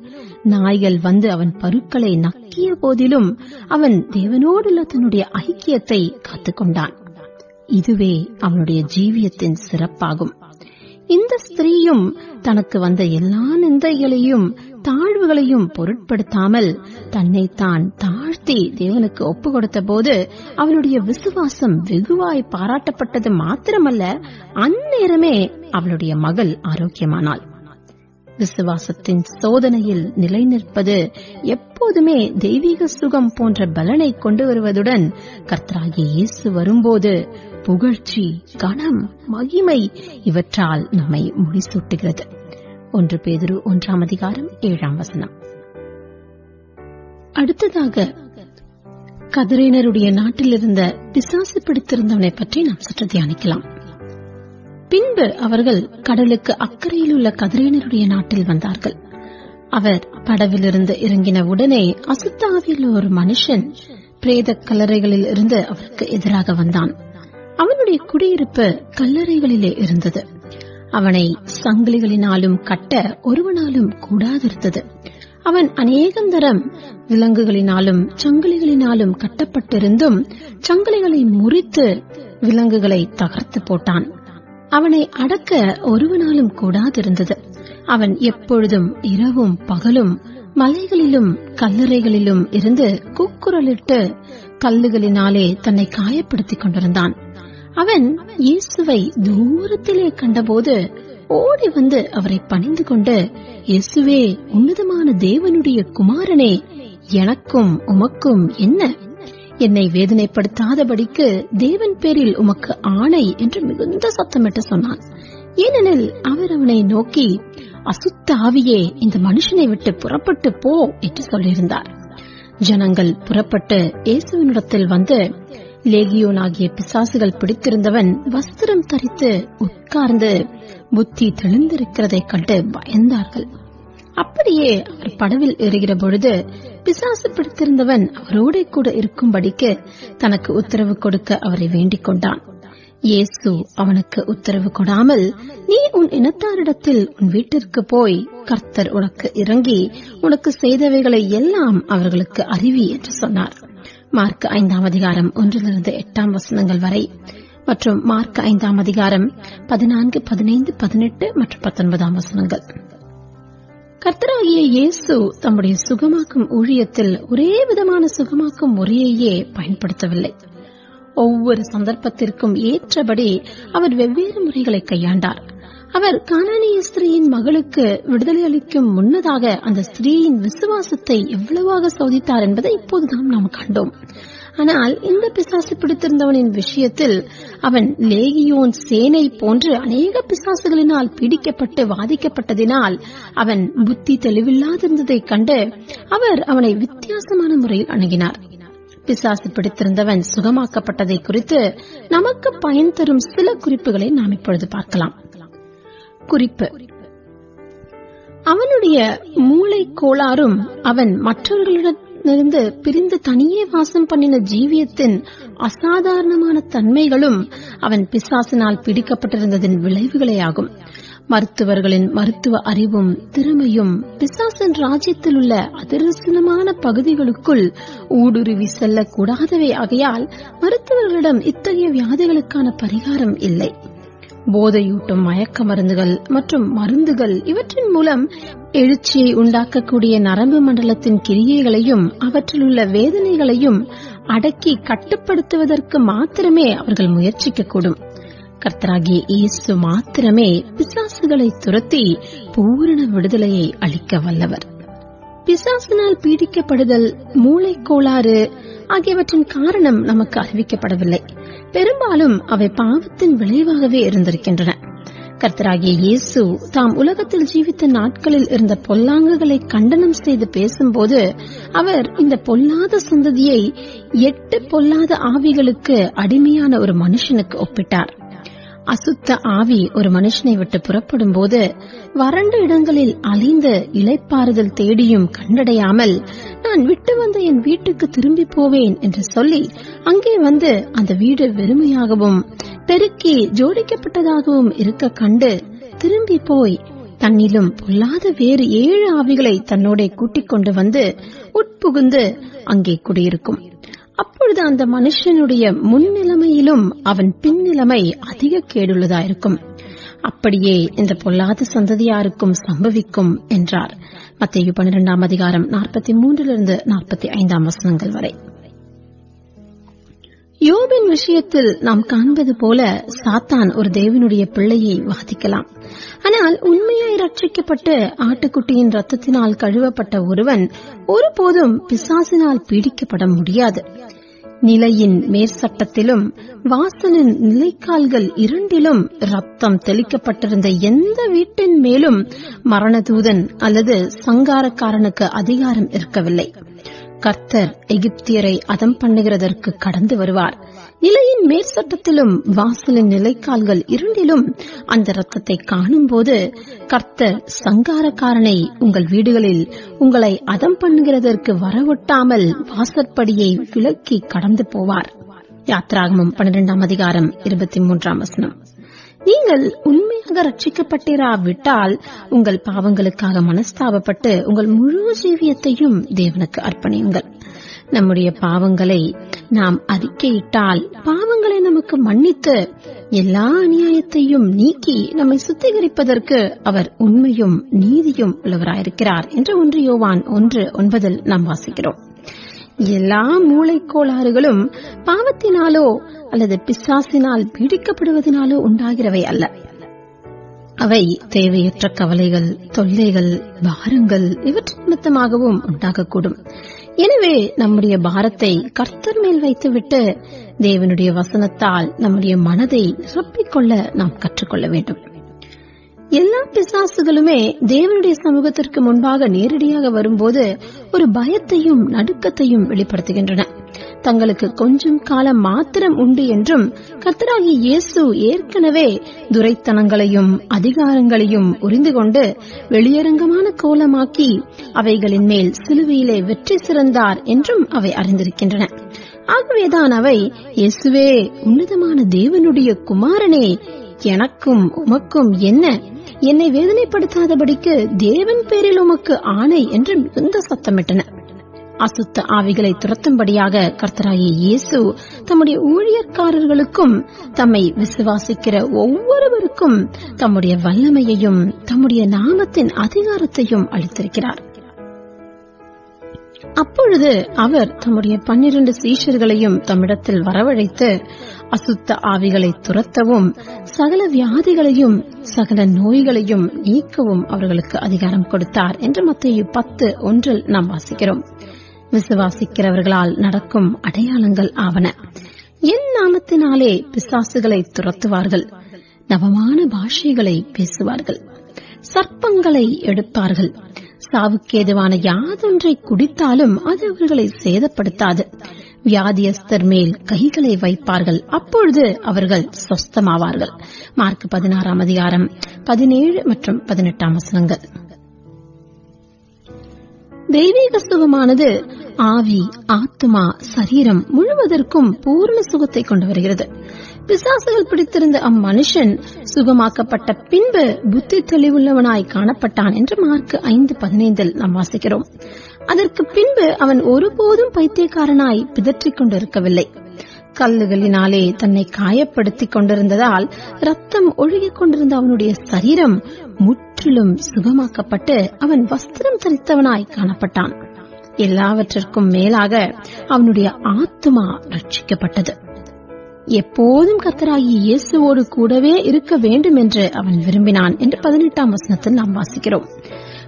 நாய்கள் வந்து அவன் பருக்களை நக்கிய போதிலும் அவன் தேவனோடுள்ள தன்னுடைய ஐக்கியத்தை காத்துக்கொண்டான். இதுவே அவனுடைய ஜீவியத்தின் சிறப்பாகும். இந்த ஸ்திரீயும் தனக்கு வந்த எல்லா நிந்தைகளையும் தாழ்வுகளையும் பொருட்படுத்தாமல் தன்னைத்தான் தாழ்த்தி தேவனுக்கு ஒப்பு கொடுத்த போது அவளுடைய விசுவாசம் வெகுவாய் பாராட்டப்பட்டது மாத்திரமல்ல, அந்நேரமே அவளுடைய மகள் ஆரோக்கியமானாள். விசுவாசத்தின் சோதனையில் நிலை நிற்பது எப்போதுமே தெய்வீக சுகம் போன்ற பலனை கொண்டு வருவதுடன், கர்த்தராகிய இயேசு வரும்போது புகழ்ச்சி, கனம், மகிமை இவற்றால் நம்மை முடிசூட்டுகிறது. 1 பேதுரு 1:7. அடுத்ததாக கதரேனருடைய நாட்டில் இருந்த பிசாசு பிடித்திருந்தவனை பற்றி நாம் சற்று தியானிக்கலாம். பின்பு அவர்கள் கடலுக்கு அக்கறையில் உள்ள கதரேனருடைய நாட்டில் வந்தார்கள். அவர் படவிலிருந்து இறங்கின உடனே அசுத்த ஆவியுள்ள ஒரு மனுஷன் பிரேத கல்லறைகளில் இருந்து அவருக்கு எதிராக வந்தான். அவனுடைய குடியிருப்பு கல்லறைகளிலே இருந்தது. அவனை சங்கிலிகளினாலும் கட்ட ஒருவனாலும் கூடாதிருந்தது. அவன் அநேகந்தரம் விலங்குகளினாலும் சங்கிலிகளினாலும் கட்டப்பட்டிருந்தும் சங்கிலிகளை முறித்து விலங்குகளை தகர்த்து போட்டான். அவனை அடக்க ஒருவனாலும் கூடாதிருந்தது. அவன் எப்பொழுதும் இரவும் பகலும் மலைகளிலும் கல்லறைகளிலும் இருந்து கூக்குரலிட்டு கல்லுகளினாலே தன்னை காயப்படுத்திக் கொண்டிருந்தான். அவன் இயேசுவை தூரத்திலே கண்டபோது ஓடி வந்து அவரை பணிந்து கொண்டு, இயேசுவே, உன்னதமான தேவனுடைய குமாரனே, எனக்கும் உமக்கும் என்ன? என்னை வேதனைப்படுத்தாதபடிக்கு தேவன் பேரில் உமக்கு ஆணை என்று மிகுந்த சத்தமிட்டு சொன்னான். ஏனெனில் அவர் அவனை நோக்கி, அசுத்த ஆவியே, இந்த மனுஷனை விட்டு புறப்பட்டு போ என்று சொல்லியிருந்தார். ஜனங்கள் புறப்பட்டு இயேசுவினிடத்தில் வந்து, லேகியோனாகிய பிசாசுகள் பிடித்திருந்தவன் வஸ்திரம் தரித்து உட்கார்ந்து புத்தி தெளிந்திருக்கிறதைக் கண்டு பயந்தார்கள். அப்படியே அவர் படவில் ஏறுகிற பொழுது பிசாசு பிடித்திருந்தவன் அவரோட கூட இருக்கும்படிக்கு தனக்கு உத்தரவு கொடுக்க அவரை வேண்டிக் கொண்டான். இயேசு அவனுக்கு உத்தரவு கொடாமல், நீ உன் இனத்தாரிடத்தில் உன் வீட்டிற்கு போய் கர்த்தர் உனக்கு இறங்கி உனக்கு செய்தவைகளை எல்லாம் அவர்களுக்கு அறிவி என்று சொன்னார். மார்க் 5:1-8 வரை மற்றும் மார்க் 5:14, 15, 18 மற்றும் 19. கர்த்தராகிய இயேசு தம்முடைய சுகமாக்கும் ஊழியத்தில் ஒரே விதமான சுகமாக்கும் முறையையே பயன்படுத்தவில்லை. ஒவ்வொரு சந்தர்ப்பத்திற்கும் ஏற்றபடி அவர் வெவ்வேறு முறைகளை கையாண்டார். அவர் கானானிய ஸ்திரீயின் மகளுக்கு விடுதலை அளிக்கும் முன்னதாக அந்த ஸ்திரீயின் விசுவாசத்தை எவ்வளவாக சோதித்தார் என்பதை இப்போதுதான் நாம் கண்டோம். ஆனால் இந்த பிசாசு பிடித்திருந்தவனின் விஷயத்தில் அவன் லேகியோன் சேனை போன்று அநேக பிசாசுகளினால் பீடிக்கப்பட்டு வாதிக்கப்பட்டதினால் அவன் புத்தி தெளிவில்லாதிருந்ததைக் கண்டு அவர் அவனை வித்தியாசமான முறையில் அணுகினார். பிசாசு பிடித்திருந்தவன் சுகமாக்கப்பட்டதை குறித்து நமக்கு பயன் தரும் சில குறிப்புகளை நாம் இப்பொழுது பார்க்கலாம். குறிப்பு: அவனுடைய மூளை கோளாறும் அவன் மற்றவர்களிடமிருந்து பிரிந்து தனியே வாசம் பண்ணின ஜீவியத்தின் அசாதாரணமான தன்மைகளும் அவன் பிசாசினால் பிடிக்கப்பட்டிருந்ததின் விளைவுகளே ஆகும். மருத்துவர்களின் மருத்துவ அறிவும் திறமையும் பிசாசின் ராஜ்யத்தில் உள்ள அதிர்ஷ்டமான பகுதிகளுக்குள் ஊடுருவி செல்லக்கூடாதவை ஆகையால் மருத்துவர்களிடம் இத்தகைய வியாதிகளுக்கான பரிகாரம் இல்லை. போதையூட்டும் மயக்க மருந்துகள் மற்றும் மருந்துகள் இவற்றின் மூலம் எழுச்சியை உண்டாக்கக்கூடிய நரம்பு மண்டலத்தின் கிரியைகளையும் அவற்றில் உள்ள வேதனைகளையும் அடக்கி கட்டுப்படுத்துவதற்கு மாத்திரமே அவர்கள் முயற்சிக்கக்கூடும். கர்த்தராகிய இயேசு மாத்திரமே பிசாசுகளை துரத்தி பூரண விடுதலையை அளிக்க வல்லவர். பிசாசினால் பீடிக்கப்படுதல், மூளை கோளாறு ஆகியவற்றின் காரணம் நமக்கு அறிவிக்கப்படவில்லை. பெரும்பாலும் அவை பாவத்தின் விளைவாகவே இருந்திருக்கின்றன. கர்த்தராகிய இயேசு தாம் உலகத்தில் ஜீவித்த நாட்களில் இருந்த பொல்லாங்குகளை கண்டனம் செய்து பேசும்போது அவர் இந்த பொல்லாத சந்ததியை 8 பொல்லாத ஆவிகளுக்கு அடிமையான ஒரு மனுஷனுக்கு ஒப்பிட்டார். அசுத்த ஆவி ஒரு மனுஷனை விட்டு புறப்படும் போது வறண்ட இடங்களில் அலைந்து இளைப்பாறுதல் தேடியும் கண்டடையாமல், நான் விட்டு வந்த என் வீட்டுக்கு திரும்பி போவேன் என்று சொல்லி அங்கே வந்து அந்த வீடு வெறுமையாகவும் பெருக்கி ஜோடிக்கப்பட்டதாகவும் இருக்க கண்டு திரும்பி போய் தன்னிலும் பொல்லாத வேறு 7 ஆவிகளை தன்னோட கூட்டிக் கொண்டு வந்து உட்புகுந்து அங்கே குடியிருக்கும். அப்பொழுது அந்த மனுஷனுடைய முன்னிலைமையிலும் அவன் பின்னிலைமை அதிக கேடுள்ளதாயிருக்கும். அப்படியே இந்த பொல்லாத சந்ததியாருக்கும் சம்பவிக்கும் என்றார். மத்தேயு 12:43-45 வரை. யோபின் விஷயத்தில் நாம் காண்பது போல சாத்தான் ஒரு தேவனுடைய பிள்ளையை வாதிக்கலாம். ஆனால் உண்மையாய் ரட்சிக்கப்பட்டு ஆட்டுக்குட்டியின் ரத்தத்தினால் கழுவப்பட்ட ஒருவன் ஒருபோதும் பிசாசினால் பீடிக்கப்பட முடியாது. நிலையின் மேற்சட்டத்திலும் வாசலின் நிலைக்கால்கள் இரண்டிலும் ரத்தம் தெளிக்கப்பட்டிருந்த எந்த வீட்டின் மேலும் மரணதூதன் அல்லது சங்காரக்காரனுக்கு அதிகாரம் இருக்கவில்லை. கர்த்தர் எகிப்தியரை அதம் பண்ணுகிறதற்கு கடந்து வருவார். நிலையின் மேற்சட்டத்திலும் வாசலின் நிலைக்கால்கள் இரண்டிலும் அந்த இரத்தத்தை காணும் போது கர்த்தர் சங்காரக்காரனை உங்கள் வீடுகளில் உங்களை அதம் பண்ணுகிறதற்கு வரவொட்டாமல் வாசற்படியை விலக்கி கடந்து போவார். யாத்ராகமம் 12ஆம் அதிகாரம் 23ஆம் வசனம். நீங்கள் உண்மையாக ரட்சிக்கப்பட்டிராவிட்டால் உங்கள் பாவங்களுக்காக மனஸ்தாபப்பட்டு உங்கள் முழு ஜீவியத்தையும் தேவனுக்கு அர்ப்பணியுங்கள். நம்முடைய பாவங்களை நாம் அறிக்கையிட்டால் பாவங்களை நமக்கு மன்னித்து எல்லா அநியாயத்தையும் நீக்கி நம்மை சுத்திகரிப்பதற்கு அவர் உண்மையும் நீதியும் உள்ளவராயிருக்கிறார் என்று 1 யோவான் 1:9 நாம் வாசிக்கிறோம். எல்லா மூளைக்கோளாறுகளும் பாவத்தினாலோ அல்லது பிசாசினால் பீடிக்கப்படுவதனாலோ உண்டாகிறவை அல்ல. அவை தேவையற்ற கவலைகள், தொல்லைகள், பாரங்கள் இவற்றின் நிமித்தமாகவும் உண்டாகக்கூடும். எனவே நம்முடைய பாரத்தை கர்த்தர் மேல் வைத்துவிட்டு தேவனுடைய வசனத்தால் நம்முடைய மனதை நிரப்பிக்கொள்ள நாம் கற்றுக்கொள்ள வேண்டும். எல்லா பிசாசுகளுமே தேவனுடைய சமூகத்திற்கு முன்பாக நேரடியாக வரும்போது ஒரு பயத்தையும் நடுக்கத்தையும் வெளிப்படுத்துகின்றன. தங்களுக்கு கொஞ்சம் காலம் மாத்திரம் உண்டு என்றும் கர்த்தராகிய இயேசு ஏற்கனவே துரைத்தனங்களையும் அதிகாரங்களையும் உரிந்து கொண்டு வெளியரங்கமான கோலமாக்கி அவைகளின் மேல் சிலுவையிலே வெற்றி சிறந்தார் என்றும் அவை அறிந்திருக்கின்றன. ஆகவேதான் அவை, இயேசுவே உன்னதமான தேவனுடைய குமாரனே, எனக்கும் உமக்கும் என்ன, என்னை வேதனைப்படுத்தாதபடிக்கு தேவன் பேரில் உமக்கு ஆணை என்று மிகுந்த சத்தமிட்டன. அசுத்த ஆவிகளை துரத்தும்படியாக கர்த்தராகிய இயேசு தம்முடைய ஊழியக்காரர்களுக்கும் தம்மை விசுவாசிக்கிற ஒவ்வொருவருக்கும் தம்முடைய வல்லமையையும் தம்முடைய நாமத்தின் அதிகாரத்தையும் அளித்திருக்கிறார். அப்பொழுது அவர் தம்முடைய 12 சீஷர்களையும் தம்மிடத்தில் வரவழைத்து அசுத்த ஆவிகளை துரத்தவும் சகல வியாதிகளையும் சகல நோய்களையும் நீக்கவும் அவர்களுக்கு அதிகாரம் கொடுத்தார் என்று மத்தேயு 10:1 நாம் வாசிக்கிறோம். விசுவாசிக்கிறவர்களால் நடக்கும் அடையாளங்கள் ஆவன. என் நாமத்தினாலே பிசாசுகளை துரத்துவார்கள், நவமான பாஷைகளை பேசுவார்கள், சர்ப்பங்களை எடுப்பார்கள், சாவுக்கேதுவான யாதொன்றை குடித்தாலும் அது அவர்களை சேதப்படுத்தாது, வியாதியஸ்தர் மேல் கைகளை வைப்பார்கள், அப்பொழுது அவர்கள் சொஸ்தமாவார்கள். மார்க் 16ஆம் அதிகாரம் 17 மற்றும் 18ஆம் வசனங்கள். தெய்வீக சுகமானது ஆவி, ஆத்மா, சரீரம் முழுவதற்கும் பூர்ண சுகத்தை கொண்டு வருகிறது. பிசாசுகள் பிடித்திருந்த அம்மனுஷன் சுகமாக்கப்பட்ட பின்பு புத்தி தெளிவுள்ளவனாய் காணப்பட்டான் என்று மார்க் 5:15 நாம் வாசிக்கிறோம். அதற்கு பின்பு அவன் ஒருபோதும் பைத்தியக்காரனாய் பிதற்றிக் கொண்டிருக்கவில்லை. கல்லுகளினாலே தன்னை காயப்படுத்திக் கொண்டிருந்ததால் ரத்தம் ஒழுகிக் கொண்டிருந்த அவனுடைய சரீரம் முற்றிலும் சுகமாக்கப்பட்டு அவன் வஸ்திரம் தரித்தவனாய் காணப்பட்டான். எல்லாவற்றிற்கும் மேலாக அவனுடைய ஆத்துமா ரட்சிக்கப்பட்டது. எப்போதும் கர்த்தராகிய இயேசுவோடு கூடவே இருக்க வேண்டும் என்று அவன் விரும்பினான் என்று 18ஆம் வசனத்தில் நாம் வாசிக்கிறோம்.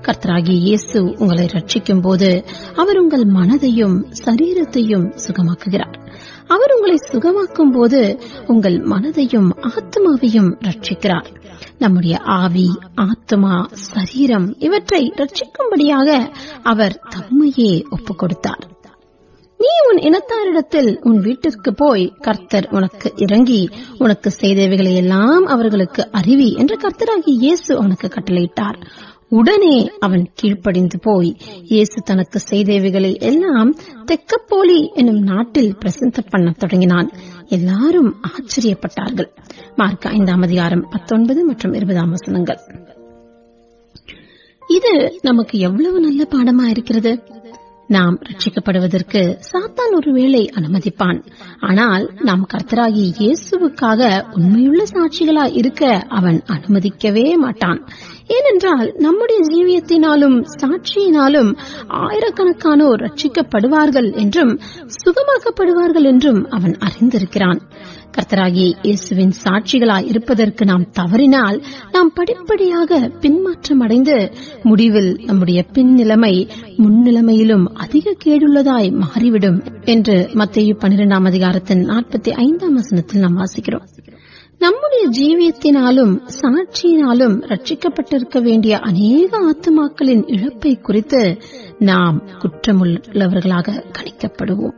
கர்த்தராகிய இயேசு உங்களை ரட்சிக்கும் போது அவர் உங்கள் மனதையும் சரீரத்தையும் சுகமாக்குகிறார். அவர் உங்களை சுகமாக்கும் போது உங்கள் மனதையும் ஆத்மாவையும் ரட்சிக்கிறார். நம்முடைய ஆவி, ஆத்மா, சரீரம் இவற்றை ரட்சிக்கும்படியாக அவர் தம்மையே ஒப்புக் கொடுத்தார். நீ உன் இனத்தாரிடத்தில் உன் வீட்டிற்கு போய் கர்த்தர் உனக்கு இறங்கி உனக்கு செய்தவைகளை எல்லாம் அவர்களுக்கு அறிவி என்று கர்த்தராகிய இயேசு அவனுக்கு கட்டளையிட்டார். உடனே அவன் கீழ்ப்படிந்து போய் இயேசு தனக்கு செய்தவைகளை எல்லாம் தெக்கப்போலி என்னும் நாட்டில் பிரசன்னம் பண்ண தொடங்கினான். எல்லாரும் ஆச்சரியப்பட்டார்கள். மார்க் 5ஆம் அதிகாரம் 19 மற்றும் 20ஆம் வசனங்கள். இது நமக்கு எவ்வளவு நல்ல பாடமா இருக்கிறது. நாம் ரட்சிக்கப்படுவதற்கு சாத்தான் ஒருவேளை அனுமதிப்பான். ஆனால் நாம் கர்த்தராகிய இயேசுவுக்காக உண்மையுள்ள சாட்சிகளாய் இருக்க அவன் அனுமதிக்கவே மாட்டான். ஏனென்றால் நம்முடைய ஜீவியத்தினாலும் சாட்சியினாலும் ஆயிரக்கணக்கானோர் ரட்சிக்கப்படுவார்கள் என்றும் சுகமாக்கப்படுவார்கள் என்றும் அவன் அறிந்திருக்கிறான். கர்த்தராகிய இயேசுவின் சாட்சிகளாய் இருப்பதற்கு நாம் தவறினால் நாம் படிப்படியாக பின்மாற்றம் அடைந்து முடிவில் நம்முடைய பின்னிலைமை முன்னிலைமையிலும் அதிக கேடுள்ளதாய் மாறிவிடும் என்று மத்தேயு 12 அதிகாரத்தின் 45 வசனத்தில் நாம் வாசிக்கிறோம். நம்முடைய ஜீவியத்தினாலும் சாட்சியினாலும் ரட்சிக்கப்பட்டிருக்க வேண்டிய அநேக ஆத்துமாக்களின் இழப்பை குறித்து நாம் குற்றமுள்ளவர்களாக கணிக்கப்படுவோம்.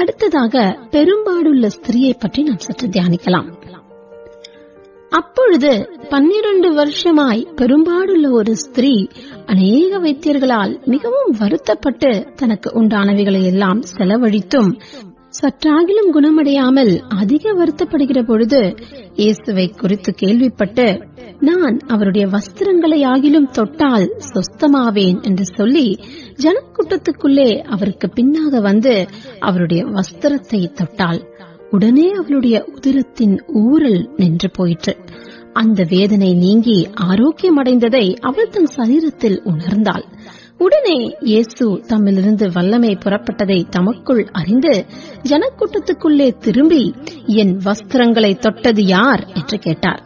அடுத்ததாக பெரும்பாடுள்ள ஸ்திரியை பற்றி நாம் சற்று தியானிக்கலாம். அப்பொழுது 12 வருஷமாய் பெரும்பாடுள்ள ஒரு ஸ்திரீ அநேக வைத்தியர்களால் மிகவும் வருத்தப்பட்டு தனக்கு உண்டானவைகளை எல்லாம் செலவழித்தும் சற்றாகிலும் குணமடையாமல் அதிக வருத்தப்படுகிற பொழுது இயேசுவை குறித்து கேள்விப்பட்டு, நான் அவருடைய வஸ்திரங்களை ஆகிலும் தொட்டால் சொஸ்தமாவேன் என்று சொல்லி ஜனக்கூட்டத்துக்குள்ளே அவருக்கு பின்னாக வந்து அவருடைய வஸ்திரத்தை தொட்டாள். உடனே அவளுடைய உதிரத்தின் ஊரல் நின்று போயிற்று. அந்த வேதனை நீங்கி ஆரோக்கியமடைந்ததை அவள் தன் சரீரத்தில் உணர்ந்தாள். உடனே இயேசு தம்மிலிருந்து வல்லமை புறப்பட்டதை தமக்குள் அறிந்து ஜனக்கூட்டத்துக்குள்ளே திரும்பி, என் வஸ்திரங்களை தொட்டது யார் என்று கேட்டார்.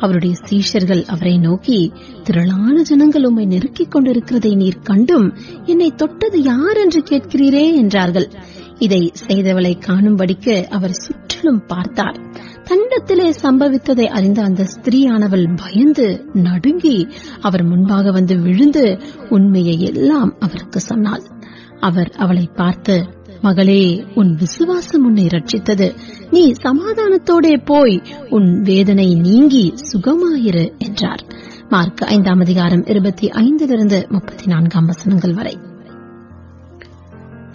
அவருடைய சீஷர்கள் அவரை நோக்கி, திரளான ஜனங்கள் உம்மை நெருக்கிக் கொண்டிருக்கிறதை நீர் கண்டும் என்னை தொட்டது யார் என்று கேட்கிறீரே என்றார்கள். இதை செய்தவளை காணும்படிக்கு அவர் சுற்றிலும் பார்த்தார். தன்னிடத்திலே சம்பவித்ததை அறிந்த அந்த ஸ்திரீயானவள் பயந்து நடுங்கி அவர் முன்பாக வந்து விழுந்து உண்மையை எல்லாம் அவருக்கு சொன்னாள். அவர் அவளை பார்த்து, மகளே, உன் விசுவாசம் உன்னை ரட்சித்தது. நீ சமாதானத்தோடே போய் உன் வேதனை நீங்கி சுகமாயிரு என்றார். மார்க் 5 அதிகாரம் 25 34 வசனங்கள் வரை.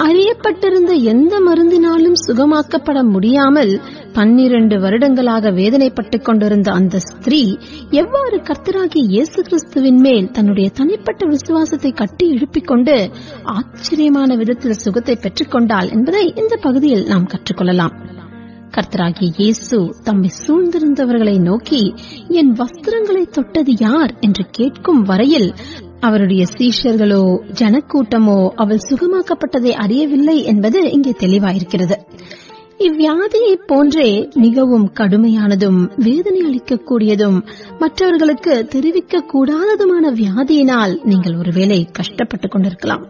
அறியப்பட்டிருந்த எந்த மருந்தினாலும் சுகமாக்கப்பட முடியாமல் 12 வருடங்களாக வேதனைப்பட்டுக் கொண்டிருந்த அந்த ஸ்திரீ எவ்வாறு கர்த்தராகிய இயேசு கிறிஸ்துவின் மேல் தன்னுடைய தனிப்பட்ட விசுவாசத்தை கட்டி எழுப்பிக் கொண்டு ஆச்சரியமான விதத்தில் சுகத்தை பெற்றுக் கொண்டாள் என்பதை இந்த பகுதியில் நாம் கற்றுக்கொள்ளலாம். கர்த்தராகிய இயேசு தம்மை சூழ்ந்திருந்தவர்களை நோக்கி, என் வஸ்திரங்களை தொட்டது யார் என்று கேட்கும் வரையில் அவருடைய சீஷர்களோ ஜனக்கூட்டமோ அவள் சுகமாக்கப்பட்டதை அறியவில்லை என்பது இங்கே தெளிவாயிருக்கிறது. இவ்வியாதியை போன்றே மிகவும் கடுமையானதும் வேதனை அளிக்கக்கூடியதும் மற்றவர்களுக்கு தெரிவிக்க கூடாததுமான வியாதியினால் நீங்கள் ஒருவேளை கஷ்டப்பட்டுக் கொண்டிருக்கலாம்.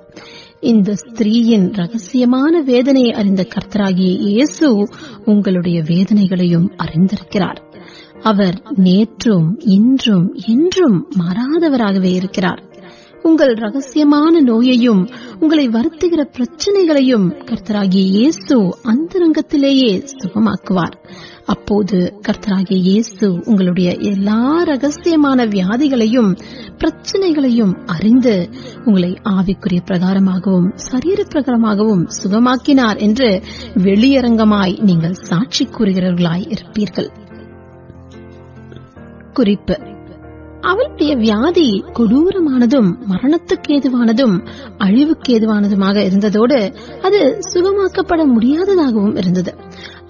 இந்த ஸ்திரீயின் ரகசியமான வேதனையை அறிந்த கர்த்தராகிய இயேசு உங்களுடைய வேதனைகளையும் அறிந்திருக்கிறார். அவர் நேற்றும் இன்றும் என்றும் மாறாதவராகவே இருக்கிறார். உங்கள் ரகசியமான நோயையும் உங்களை வருத்துகிற பிரச்சனைகளையும் கர்த்தராகிய இயேசு அந்தரங்கத்திலேயே சுகமாக்குவார். அப்போது கர்த்தராகிய இயேசு உங்களுடைய எல்லா ரகசியமான வியாதிகளையும் பிரச்சனைகளையும் அறிந்து உங்களை ஆவிக்குரிய பிரகாரமாகவும் சரீர பிரகாரமாகவும் சுகமாக்கினார் என்று வெளியரங்கமாய் நீங்கள் சாட்சி கூறுகிறவர்களாய் இருப்பீர்கள். குறிப்பு: அவளுடைய வியாதி கொடூரமானதும் மரணத்துக்கு ஏதுவானதும் அழிவுக்கு ஏதுவானதுமாக இருந்ததோடு அது சுகமாக்கப்பட முடியாததாகவும் இருந்தது.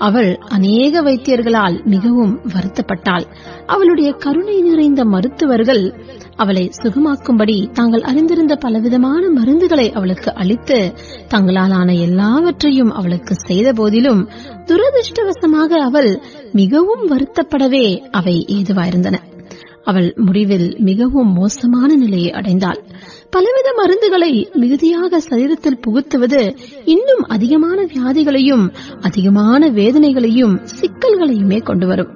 அவள் அநேக வைத்தியர்களால் மிகவும் வருத்தப்பட்டாள். அவளுடைய கருணை நிறைந்த மருத்துவர்கள் அவளை சுகமாக்கும்படி தாங்கள் அறிந்திருந்த பலவிதமான மருந்துகளை அவளுக்கு அளித்து தங்களாலான எல்லாவற்றையும் அவளுக்கு செய்த போதிலும் துரதிருஷ்டவசமாக அவள் மிகவும் வருத்தப்படவே அவை ஏதுவாயிருந்தன. அவள் முடிவில் மிகவும் மோசமான நிலையை அடைந்தாள். பலவித மருந்துகளை மிகுதியாக சரீரத்தில் புகுத்துவது இன்னும் அதிகமான வியாதிகளையும் அதிகமான வேதனைகளையும் சிக்கல்களையுமே கொண்டு வரும்.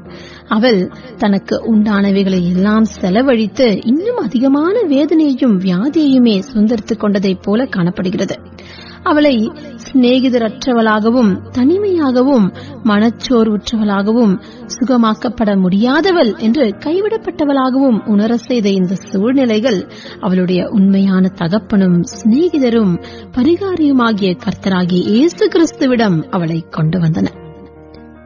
அவள் தனக்கு உண்டானவைகளை எல்லாம் செலவழித்து இன்னும் அதிகமான வேதனையையும் வியாதியையுமே சுதந்திரித்துக் கொண்டதைப் போல காணப்படுகிறது. அவளை சிநேகிதரற்றவளாகவும் தனிமையாகவும் மனச்சோர்வுற்றவளாகவும் சுகமாக்கப்பட முடியாதவள் என்று கைவிடப்பட்டவளாகவும் உணர செய்த இந்த சூழ்நிலைகள் அவளுடைய உண்மையான தகப்பனும் சிநேகிதரும் பரிகாரியுமாகிய கர்த்தராகிய இயேசு கிறிஸ்துவிடம் அவளை கொண்டு வந்தன.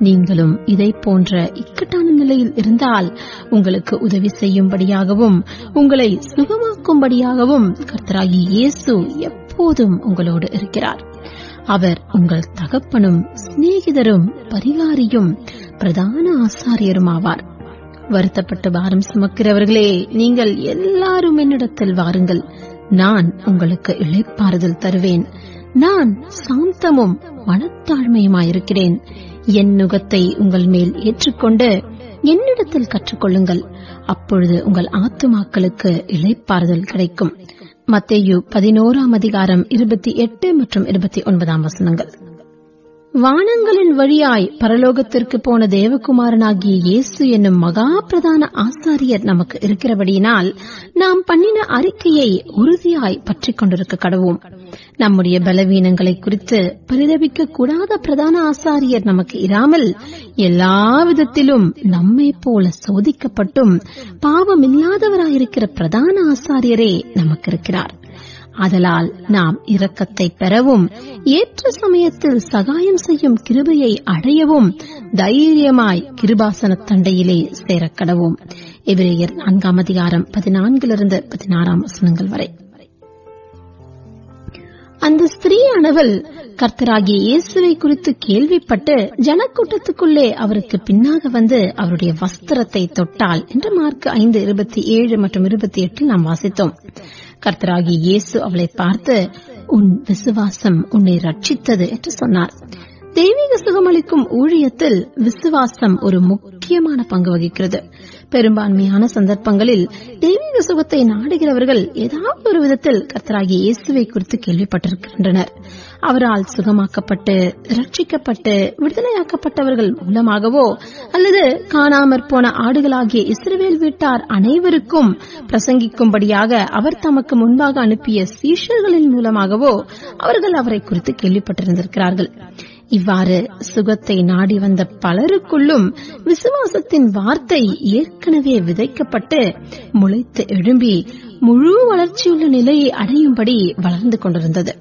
நீங்களும் இதை போன்ற இக்கட்டான நிலையில் இருந்தால் உங்களுக்கு உதவி செய்யும்படியாகவும் உங்களை சுகமாக்கும்படியாகவும் கர்த்தராகிய இயேசு எப்போதும் உங்களோடு இருக்கிறார். அவர் உங்கள் தகப்பனும் சிநேகிதரும் பரிகாரியும் பிரதான ஆசாரியரும் ஆவார். வருத்தப்பட்டு பாரம் சுமக்கிறவர்களே, நீங்கள் எல்லாரும் என்னிடத்தில் வாருங்கள், நான் உங்களுக்கு இளைப்பாறுதல் தருவேன். நான் சாந்தமும் மனத்தாழ்மையுமாயிருக்கிறேன். என் நுகத்தை உங்கள் மேல் ஏற்றுக்கொண்டு என்னிடத்தில் கற்றுக்கொள்ளுங்கள். அப்பொழுது உங்கள் ஆத்துமாக்களுக்கு இளைப்பாறுதல் கிடைக்கும். மத்தேயு 11:28 மற்றும் 29 வசனங்கள். வானங்களின் வழியாய் பரலோகத்திற்கு போன தேவகுமாரனாகிய இயேசு என்னும் மகா பிரதான ஆசாரியர் நமக்கு இருக்கிறபடியினால் நாம் பண்ணின அறிக்கையை உறுதியாய் பற்றிக் கொண்டிருக்க கடவோம். நம்முடைய பலவீனங்களை குறித்து பரிதபிக்க கூடாத பிரதான ஆசாரியர் நமக்கு இராமல் எல்லா விதத்திலும் நம்மை போல சோதிக்கப்பட்டும் பாவமில்லாதவராயிருக்கிற பிரதான ஆசாரியரே நமக்கு இருக்கிறார். ஆதலால் நாம் இரக்கத்தை பெறவும் ஏற்ற சமயத்தில் சகாயம் செய்யும் கிருபையை அடையவும் தைரியமாய் கிருபாசன தண்டையிலே சேரக்கடவும். எபிரேயர் 4:14-16 வசனங்கள் வரை. அந்த ஸ்திரீயானவள் கர்த்தராகிய இயேசுவை குறித்து கேள்விப்பட்டு ஜனக்கூட்டத்துக்குள்ளே அவருக்கு பின்னாக வந்து அவருடைய வஸ்திரத்தை தொட்டாள் என்று மார்க் 5:27 மற்றும் 28 நாம் வாசித்தோம். கர்த்தராகிய இயேசு அவளை பார்த்து, உன் விசுவாசம் உன்னை ரட்சித்தது என்று சொன்னார். தெய்வீக சுகமளிக்கும் ஊழியத்தில் விசுவாசம் ஒரு முக்கியமான பங்கு வகிக்கிறது. பெரும்பான்மையான சந்தர்ப்பங்களில் தெய்வீக சுகத்தை நாடுகிறவர்கள் ஏதாவது ஒரு விதத்தில் கர்த்தராகிய இயேசுவை குறித்து கேள்விப்பட்டிருக்கின்றனர். அவரால் சுகமாக்கப்பட்டு ரட்சிக்கப்பட்டு விடுதலையாக்கப்பட்டவர்கள் மூலமாகவோ அல்லது காணாமற் போன ஆடுகளாகிய இஸ்ரவேல் வீட்டார் அனைவருக்கும் பிரசங்கிக்கும்படியாக அவர் தமக்கு முன்பாக அனுப்பிய சீஷர்களின் மூலமாகவோ அவர்கள் அவரை குறித்து கேள்விப்பட்டிருந்திருக்கிறார்கள். இவ்வாறு சுகத்தை நாடி வந்த பலருக்குள்ளும் விசுவாசத்தின் வார்த்தை ஏற்கனவே விதைக்கப்பட்டு முளைத்து எழும்பி முழு வளர்ச்சியுள்ள நிலையை அடையும்படி வளர்ந்து கொண்டிருந்தது.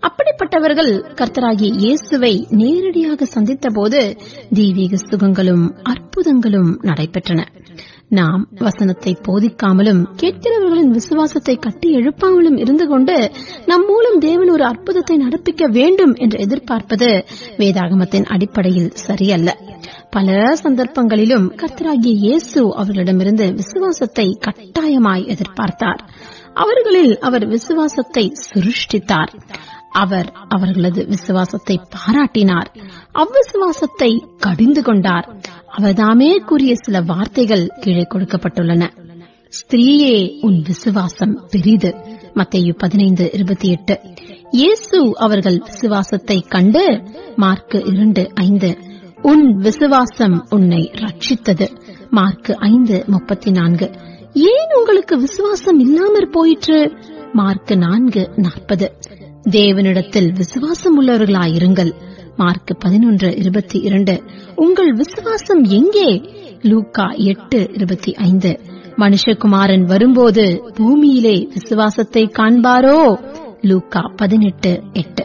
அப்படிப்பட்டவர்கள் கர்த்தராகிய இயேசுவை நேரடியாக சந்தித்த போது தெய்வீக சுகங்களும் அற்புதங்களும் நடைபெற்றன. நாம் வசனத்தை போதிக்காமலும் கேட்கிறவர்களின் விசுவாசத்தை கட்டி எழுப்பாமலும் இருந்து கொண்டு நம் மூலம் தேவன் ஒரு அற்புதத்தை நடப்பிக்க வேண்டும் என்று எதிர்பார்ப்பது வேதாகமத்தின் அடிப்படையில் சரியல்ல. பல சந்தர்ப்பங்களிலும் கர்த்தராகிய இயேசு அவர்களிடமிருந்து விசுவாசத்தை கட்டாயமாய் எதிர்பார்த்தார். அவர்களில் அவர் விசுவாசத்தை சிருஷ்டித்தார். அவர் அவர்களது விசுவாசத்தை பாராட்டினார். அவ்விசுவாசத்தை கடிந்து கொண்டார். அவர்தாமே கூறிய சில வார்த்தைகள் கீழே கொடுக்கப்பட்டுள்ளன. ஸ்திரீயே, உன் விசுவாசம் பெரிது. மத்தேயு 15:28. இயேசு அவர்கள் விசுவாசத்தை கண்டு மார்க் 2:5. உன் விசுவாசம் உன்னை ரட்சித்தது. மார்க் 5:34. ஏன் உங்களுக்கு விசுவாசம் இல்லாமற் போயிற்று? மார்க் 4:40. தேவனிடத்தில் விசுவாசம் உள்ளவர்களாயிருங்கள். மார்க் 11:22. உங்கள் விசுவாசம் எங்கே? லூக்கா 8:25. மனுஷகுமாரன் வரும்போது பூமியிலே விசுவாசத்தை காண்பாரோ? லூக்கா 18:8.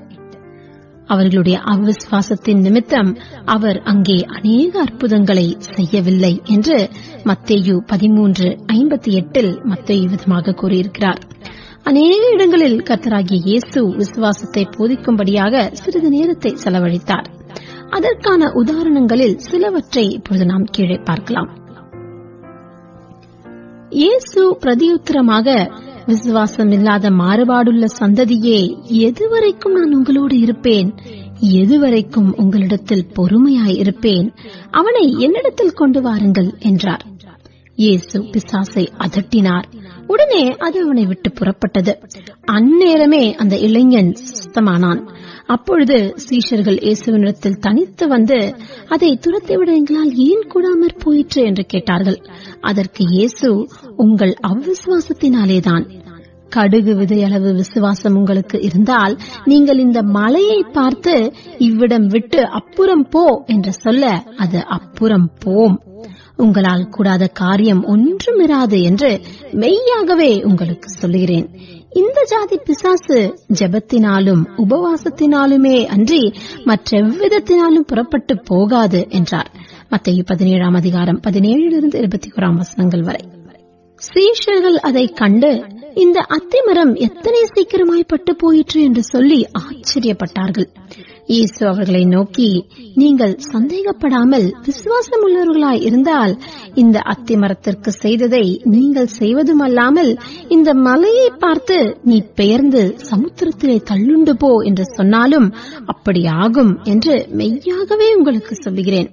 அவர்களுடைய அவ்விசுவாசத்தின் நிமித்தம் அவர் அங்கே அநேக அற்புதங்களை செய்யவில்லை என்று மத்தேயு 13:58 மத்தேயு விதமாக கூறியிருக்கிறார். அநேக இடங்களில் கர்த்தராகிய இயேசு விசுவாசத்தை போதிக்கும்படியாக சிறிது நேரத்தை செலவழித்தார். அதற்கான உதாரணங்களில் சிலவற்றை இப்பொழுது நாம் கீழே பார்க்கலாம். இயேசு பிரதியுத்தரமாக, விசுவாசம் இல்லாத மாறுபாடுள்ள சந்ததியே, எதுவரைக்கும் நான் உங்களோடு இருப்பேன்? எதுவரைக்கும் உங்களிடத்தில் பொறுமையாய் இருப்பேன்? அவனை என்னிடத்தில் கொண்டு வாருங்கள் என்றார். இயேசு பிசாசை அதட்டினார். உடனே அது அவனை விட்டு புறப்பட்டது. அந்நேரமே அந்த இளைஞன் சுத்தமானான். அப்பொழுது சீஷர்கள் இயேசுவினிடத்தில் தனித்து வந்து, அதை துரத்திவிட எங்களால் ஏன் கூடாமற் போயிற்று என்று கேட்டார்கள். அதற்கு இயேசு, உங்கள் அவ்விசுவாசத்தினாலேதான். கடுகு விதையளவு விசுவாசம் உங்களுக்கு இருந்தால் நீங்கள் இந்த மலையை பார்த்து இவ்விடம் விட்டு அப்புறம் போ என்று சொல்ல அது அப்புறம் போம். உங்களால் கூடாத காரியம் ஒன்றுமிராது என்று மெய்யாகவே உங்களுக்கு சொல்லுகிறேன். இந்த ஜாதி பிசாசு ஜெபத்தினாலும் உபவாசத்தினாலுமே அன்றி மற்றெவ்விதத்தினாலும் புறப்பட்டு போகாது என்றார். மத்தேயு 17:17-21 வசனங்கள் வரை. சீஷர்கள் அதை கண்டு, இந்த அத்திமரம் எத்தனை சீக்கிரமாய் பட்டு போயிற்று என்று சொல்லி ஆச்சரியப்பட்டார்கள். இயேசு அவர்களை நோக்கி, நீங்கள் சந்தேகப்படாமல் விசுவாசம் உள்ளவர்களாய் இருந்தால் இந்த அத்தி மரத்திற்கு செய்ததை நீங்கள் செய்வதுமல்லாமல் இந்த மலையை பார்த்து நீ பெயர்ந்து சமுத்திரத்திலே தள்ளுண்டு போ என்று சொன்னாலும் அப்படி ஆகும் என்று மெய்யாகவே உங்களுக்கு சொல்லுகிறேன்.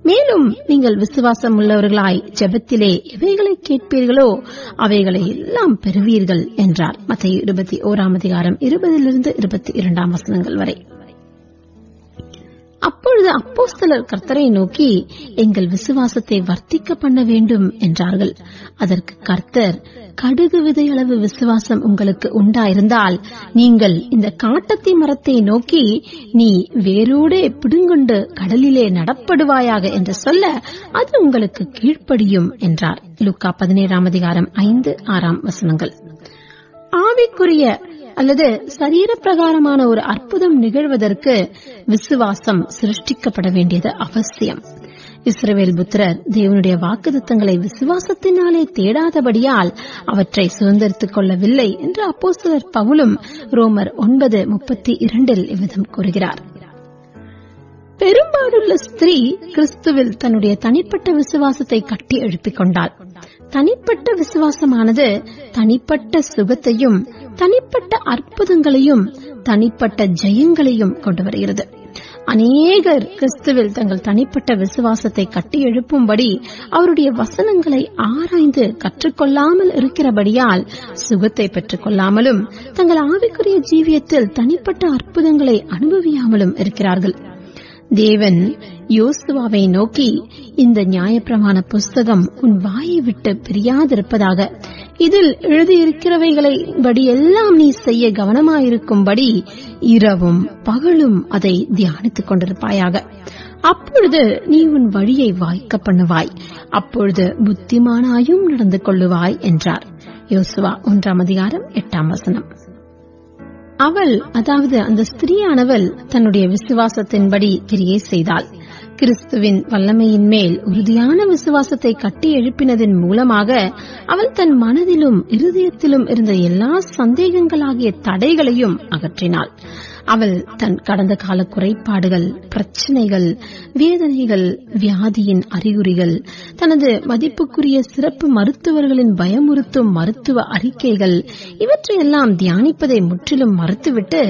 மேலும் நீங்கள் விசுவாசம் உள்ளவர்களாய் ஜெபத்திலே எவைகளை கேட்பீர்களோ அவைகளை எல்லாம் பெறுவீர்கள் என்றார். மத்தேயு 21 20 22 வசனங்கள் வரை. அப்பொழுது அப்போஸ்தலர் கர்த்தரை நோக்கி, எங்கள் விசுவாசத்தை வர்த்திக்க பண்ண வேண்டும் என்றார்கள். அதற்கு கர்த்தர், கடுகு விதையளவு விசுவாசம் உங்களுக்கு உண்டாயிருந்தால் நீங்கள் இந்த காட்டத்தி மரத்தை நோக்கி, நீ வேரோடே பிடுங்கொண்டு கடலிலே நடப்படுவாயாக என்று சொல்ல அது உங்களுக்கு கீழ்ப்படியும் என்றார். லூக்கா 17 5-6 வசனங்கள். ஆவிக்குரிய அல்லது சரீர பிரகாரமான ஒரு அற்புதம் நிகழ்வதற்கு விசுவாசம் சிருஷ்டிக்கப்பட வேண்டியது அவசியம். இஸ்ரவேல் புத்திரர் தேவனுடைய வாக்குத்தத்தங்களை விசுவாசத்தினாலே தேடாதபடியால் அவற்றை சுதந்திரித்துக் கொள்ளவில்லை என்று அப்போஸ்தலர் பவுலும் ரோமர் 9:32 இவ்விதம் கூறுகிறார். பெரும்பாலுள்ள ஸ்திரீ கிறிஸ்துவில் தன்னுடைய தனிப்பட்ட விசுவாசத்தை கட்டி எழுப்பிக் கொண்டாள். தனிப்பட்ட விசுவாசமானது தனிப்பட்ட சுகத்தையும் தனிப்பட்ட அற்புதங்களையும் தனிப்பட்ட ஜெயங்களையும் கொண்டு வருகிறது. அநேகர் கிறிஸ்துவில் தங்கள் தனிப்பட்ட விசுவாசத்தை கட்டி எழுப்பும்படி அவருடைய வசனங்களை ஆராய்ந்து கற்றுக்கொள்ளாமல் இருக்கிறபடியால் சுகத்தை பெற்றுக் கொள்ளாமலும் தங்கள் ஆவிக்குரிய ஜீவியத்தில் தனிப்பட்ட அற்புதங்களை அனுபவியாமலும் இருக்கிறார்கள். தேவன் யோசுவாவை நோக்கி, இந்த நியாயப்பிரமாண புஸ்தகம் உன் வாயை விட்டு பிரியாதிருப்பதாக, இதில் எழுதியிருக்கிறவைகளை எல்லாம் நீ செய்ய கவனமாயிருக்கும்படி இரவும் பகலும் அதை தியானித்துக் கொண்டிருப்பாயாக. அப்பொழுது நீ உன் வழியை வாய்க்க பண்ணுவாய், அப்பொழுது புத்திமானாயும் நடந்து கொள்ளுவாய் என்றார். யோசுவா 1 வசனம். அவள், அதாவது அந்த ஸ்திரீயானவள் தன்னுடைய விசுவாசத்தின்படி கிரியை செய்தாள். கிறிஸ்துவின் வல்லமையின் மேல் உறுதியான விசுவாசத்தை கட்டி எழுப்பினதன் மூலமாக அவள் தன் மனதிலும் இருதயத்திலும் இருந்த எல்லா சந்தேகங்களாகிய தடைகளையும் அகற்றினாள். அவள் தன் கடந்த கால குறைபாடுகள், பிரச்சனைகள், வேதனைகள், வியாதியின் அறிகுறிகள், தனது மதிப்புக்குரிய சிறப்பு மருத்துவர்களின் பயமுறுத்தும் மருத்துவ அறிக்கைகள் இவற்றையெல்லாம் தியானிப்பதை முற்றிலும் மறுத்துவிட்டு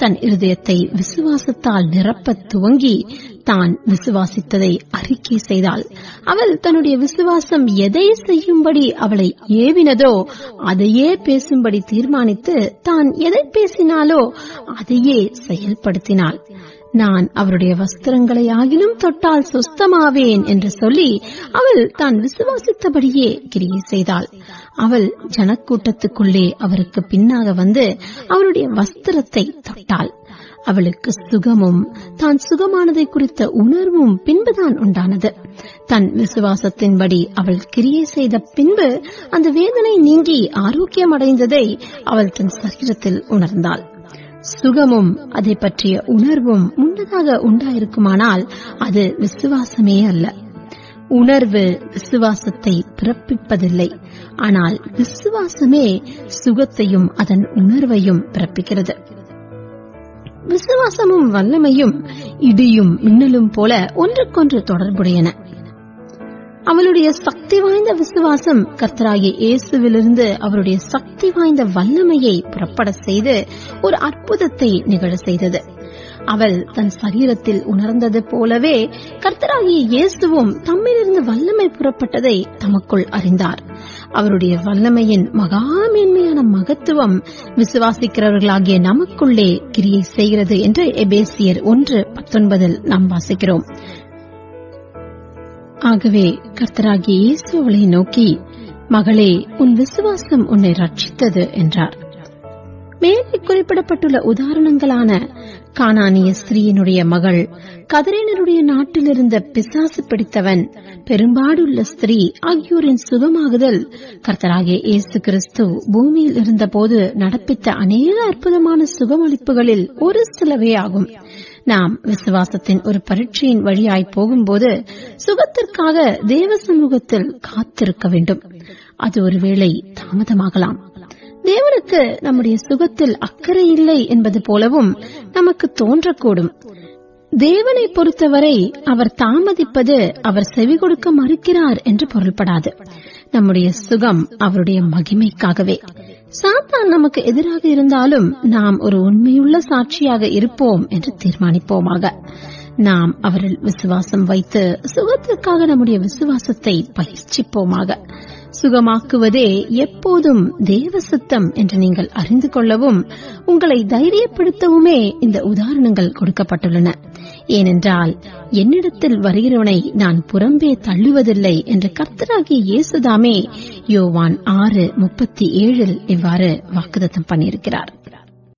தன் இருதயத்தை விசுவாசத்தால் நிரப்ப துவங்கி தான் விசுவாசித்ததை அறிக்கை செய்தாள். அவள் தன்னுடைய விசுவாசம் எதை செய்யும்படி அவளை ஏவினதோ அதையே பேசும்படி தீர்மானித்து தான் எதை பேசினாலோ அதையே செயல்படுத்தினாள். நான் அவருடைய வஸ்திரங்களை ஆகிலும் தொட்டால் சுஸ்தமாவேன் என்று சொல்லி அவள் தான் விசுவாசித்தபடியே கிரியை செய்தாள். அவள் ஜனக்கூட்டத்துக்குள்ளே அவருக்கு பின்னாக வந்து அவருடைய வஸ்திரத்தை தொட்டாள். அவளுக்கு சுகமும் தான் சுகமானதை குறித்த உணர்வும் பின்புதான் உண்டானது. தன் விசுவாசத்தின்படி அவள் கிரியை செய்த பின்பு அந்த வேதனை நீங்கி ஆரோக்கியம் அடைந்ததை அவள் தன் சரீரத்தில் உணர்ந்தாள். சுகமும் அதை பற்றிய உணர்வும் முன்னதாக உண்டாயிருக்குமானால் அது விசுவாசமே அல்ல. உணர்வு விசுவாசத்தை பிறப்பிப்பதில்லை, ஆனால் விசுவாசமே சுகத்தையும் அதன் உணர்வையும் பிறப்பிக்கிறது. விசுவாசமும் வல்லமையும் இடியும் மின்னலும் போல ஒன்றுக்கொன்று தொடர்புடையன. அவளுடைய சக்தி வாய்ந்த விசுவாசம் கர்த்தராகிய இயேசுவிலிருந்து அவருடைய சக்தி வாய்ந்த வல்லமையை புறப்பட செய்து ஒரு அற்புதத்தை நிகழ செய்தது. அவள் தன் சரீரத்தில் உணர்ந்தது போலவே கர்த்தராகிய இயேசுவும் தம்மிலிருந்து வல்லமை புறப்பட்டதை தமக்குள் அறிந்தார். அவருடைய வல்லமையின் மகா மேன்மையான மகத்துவம் விசுவாசிக்கிறவர்களாகிய நமக்குள்ளே கிரியை செய்கிறது என்று எபேசியர் 1:19 நாம் வாசிக்கிறோம். ஆகவே கர்த்தராகிய இயேசு அவளை நோக்கி, மகளே, உன் விசுவாசம் உன்னை ரட்சித்தது என்றார். மேலே குறிப்பிடப்பட்டுள்ள உதாரணங்களான கானானிய ஸ்திரீயினுடைய மகள், கதரேனருடைய நாட்டில் இருந்த பிசாசு பிடித்தவன், பெரும்பாடுள்ள ஸ்திரீ ஆகியோரின் சுகமாகுதல் கர்த்தராகிய இயேசு கிறிஸ்து பூமியில் இருந்தபோது நடப்பித்த அநேக அற்புதமான சுகமளிப்புகளில் ஒரு சிலவே ஆகும். நாம் விசுவாசத்தின் ஒரு பரீட்சையின் வழியாய் போகும்போது சுகத்திற்காக தேவ சமூகத்தில் காத்திருக்க வேண்டும். அது ஒருவேளை தாமதமாகலாம். தேவனுக்கு நம்முடைய சுகத்தில் அக்கறை இல்லை என்பது போலவும் நமக்கு தோன்றக்கூடும். தேவனை பொறுத்தவரை அவர் தாமதிப்பது அவர் செவி கொடுக்க மறுக்கிறார் என்று பொருள்படாது. நம்முடைய சுகம் அவருடைய மகிமைக்காகவே. சாத்தான் நமக்கு எதிராக இருந்தாலும் நாம் ஒரு உண்மையுள்ள சாட்சியாக இருப்போம் என்று தீர்மானிப்போமாக. நாம் அவரில் விசுவாசம் வைத்து சுகத்திற்காக நம்முடைய விசுவாசத்தை பயிற்சிப்போமாக. சுகமாக்குவதே எப்போதும் தேவ சித்தம் என்று நீங்கள் அறிந்து கொள்ளவும் உங்களை தைரியப்படுத்தவுமே இந்த உதாரணங்கள் கொடுக்கப்பட்டுள்ளன. ஏனென்றால் என்னிடத்தில் வருகிறவனை நான் புறம்பே தள்ளுவதில்லை என்று கர்த்தராகிய இயேசுதாமே யோவான் 6:37 இவ்வாறு வாக்குத்தத்தம் பண்ணியிருக்கிறார்.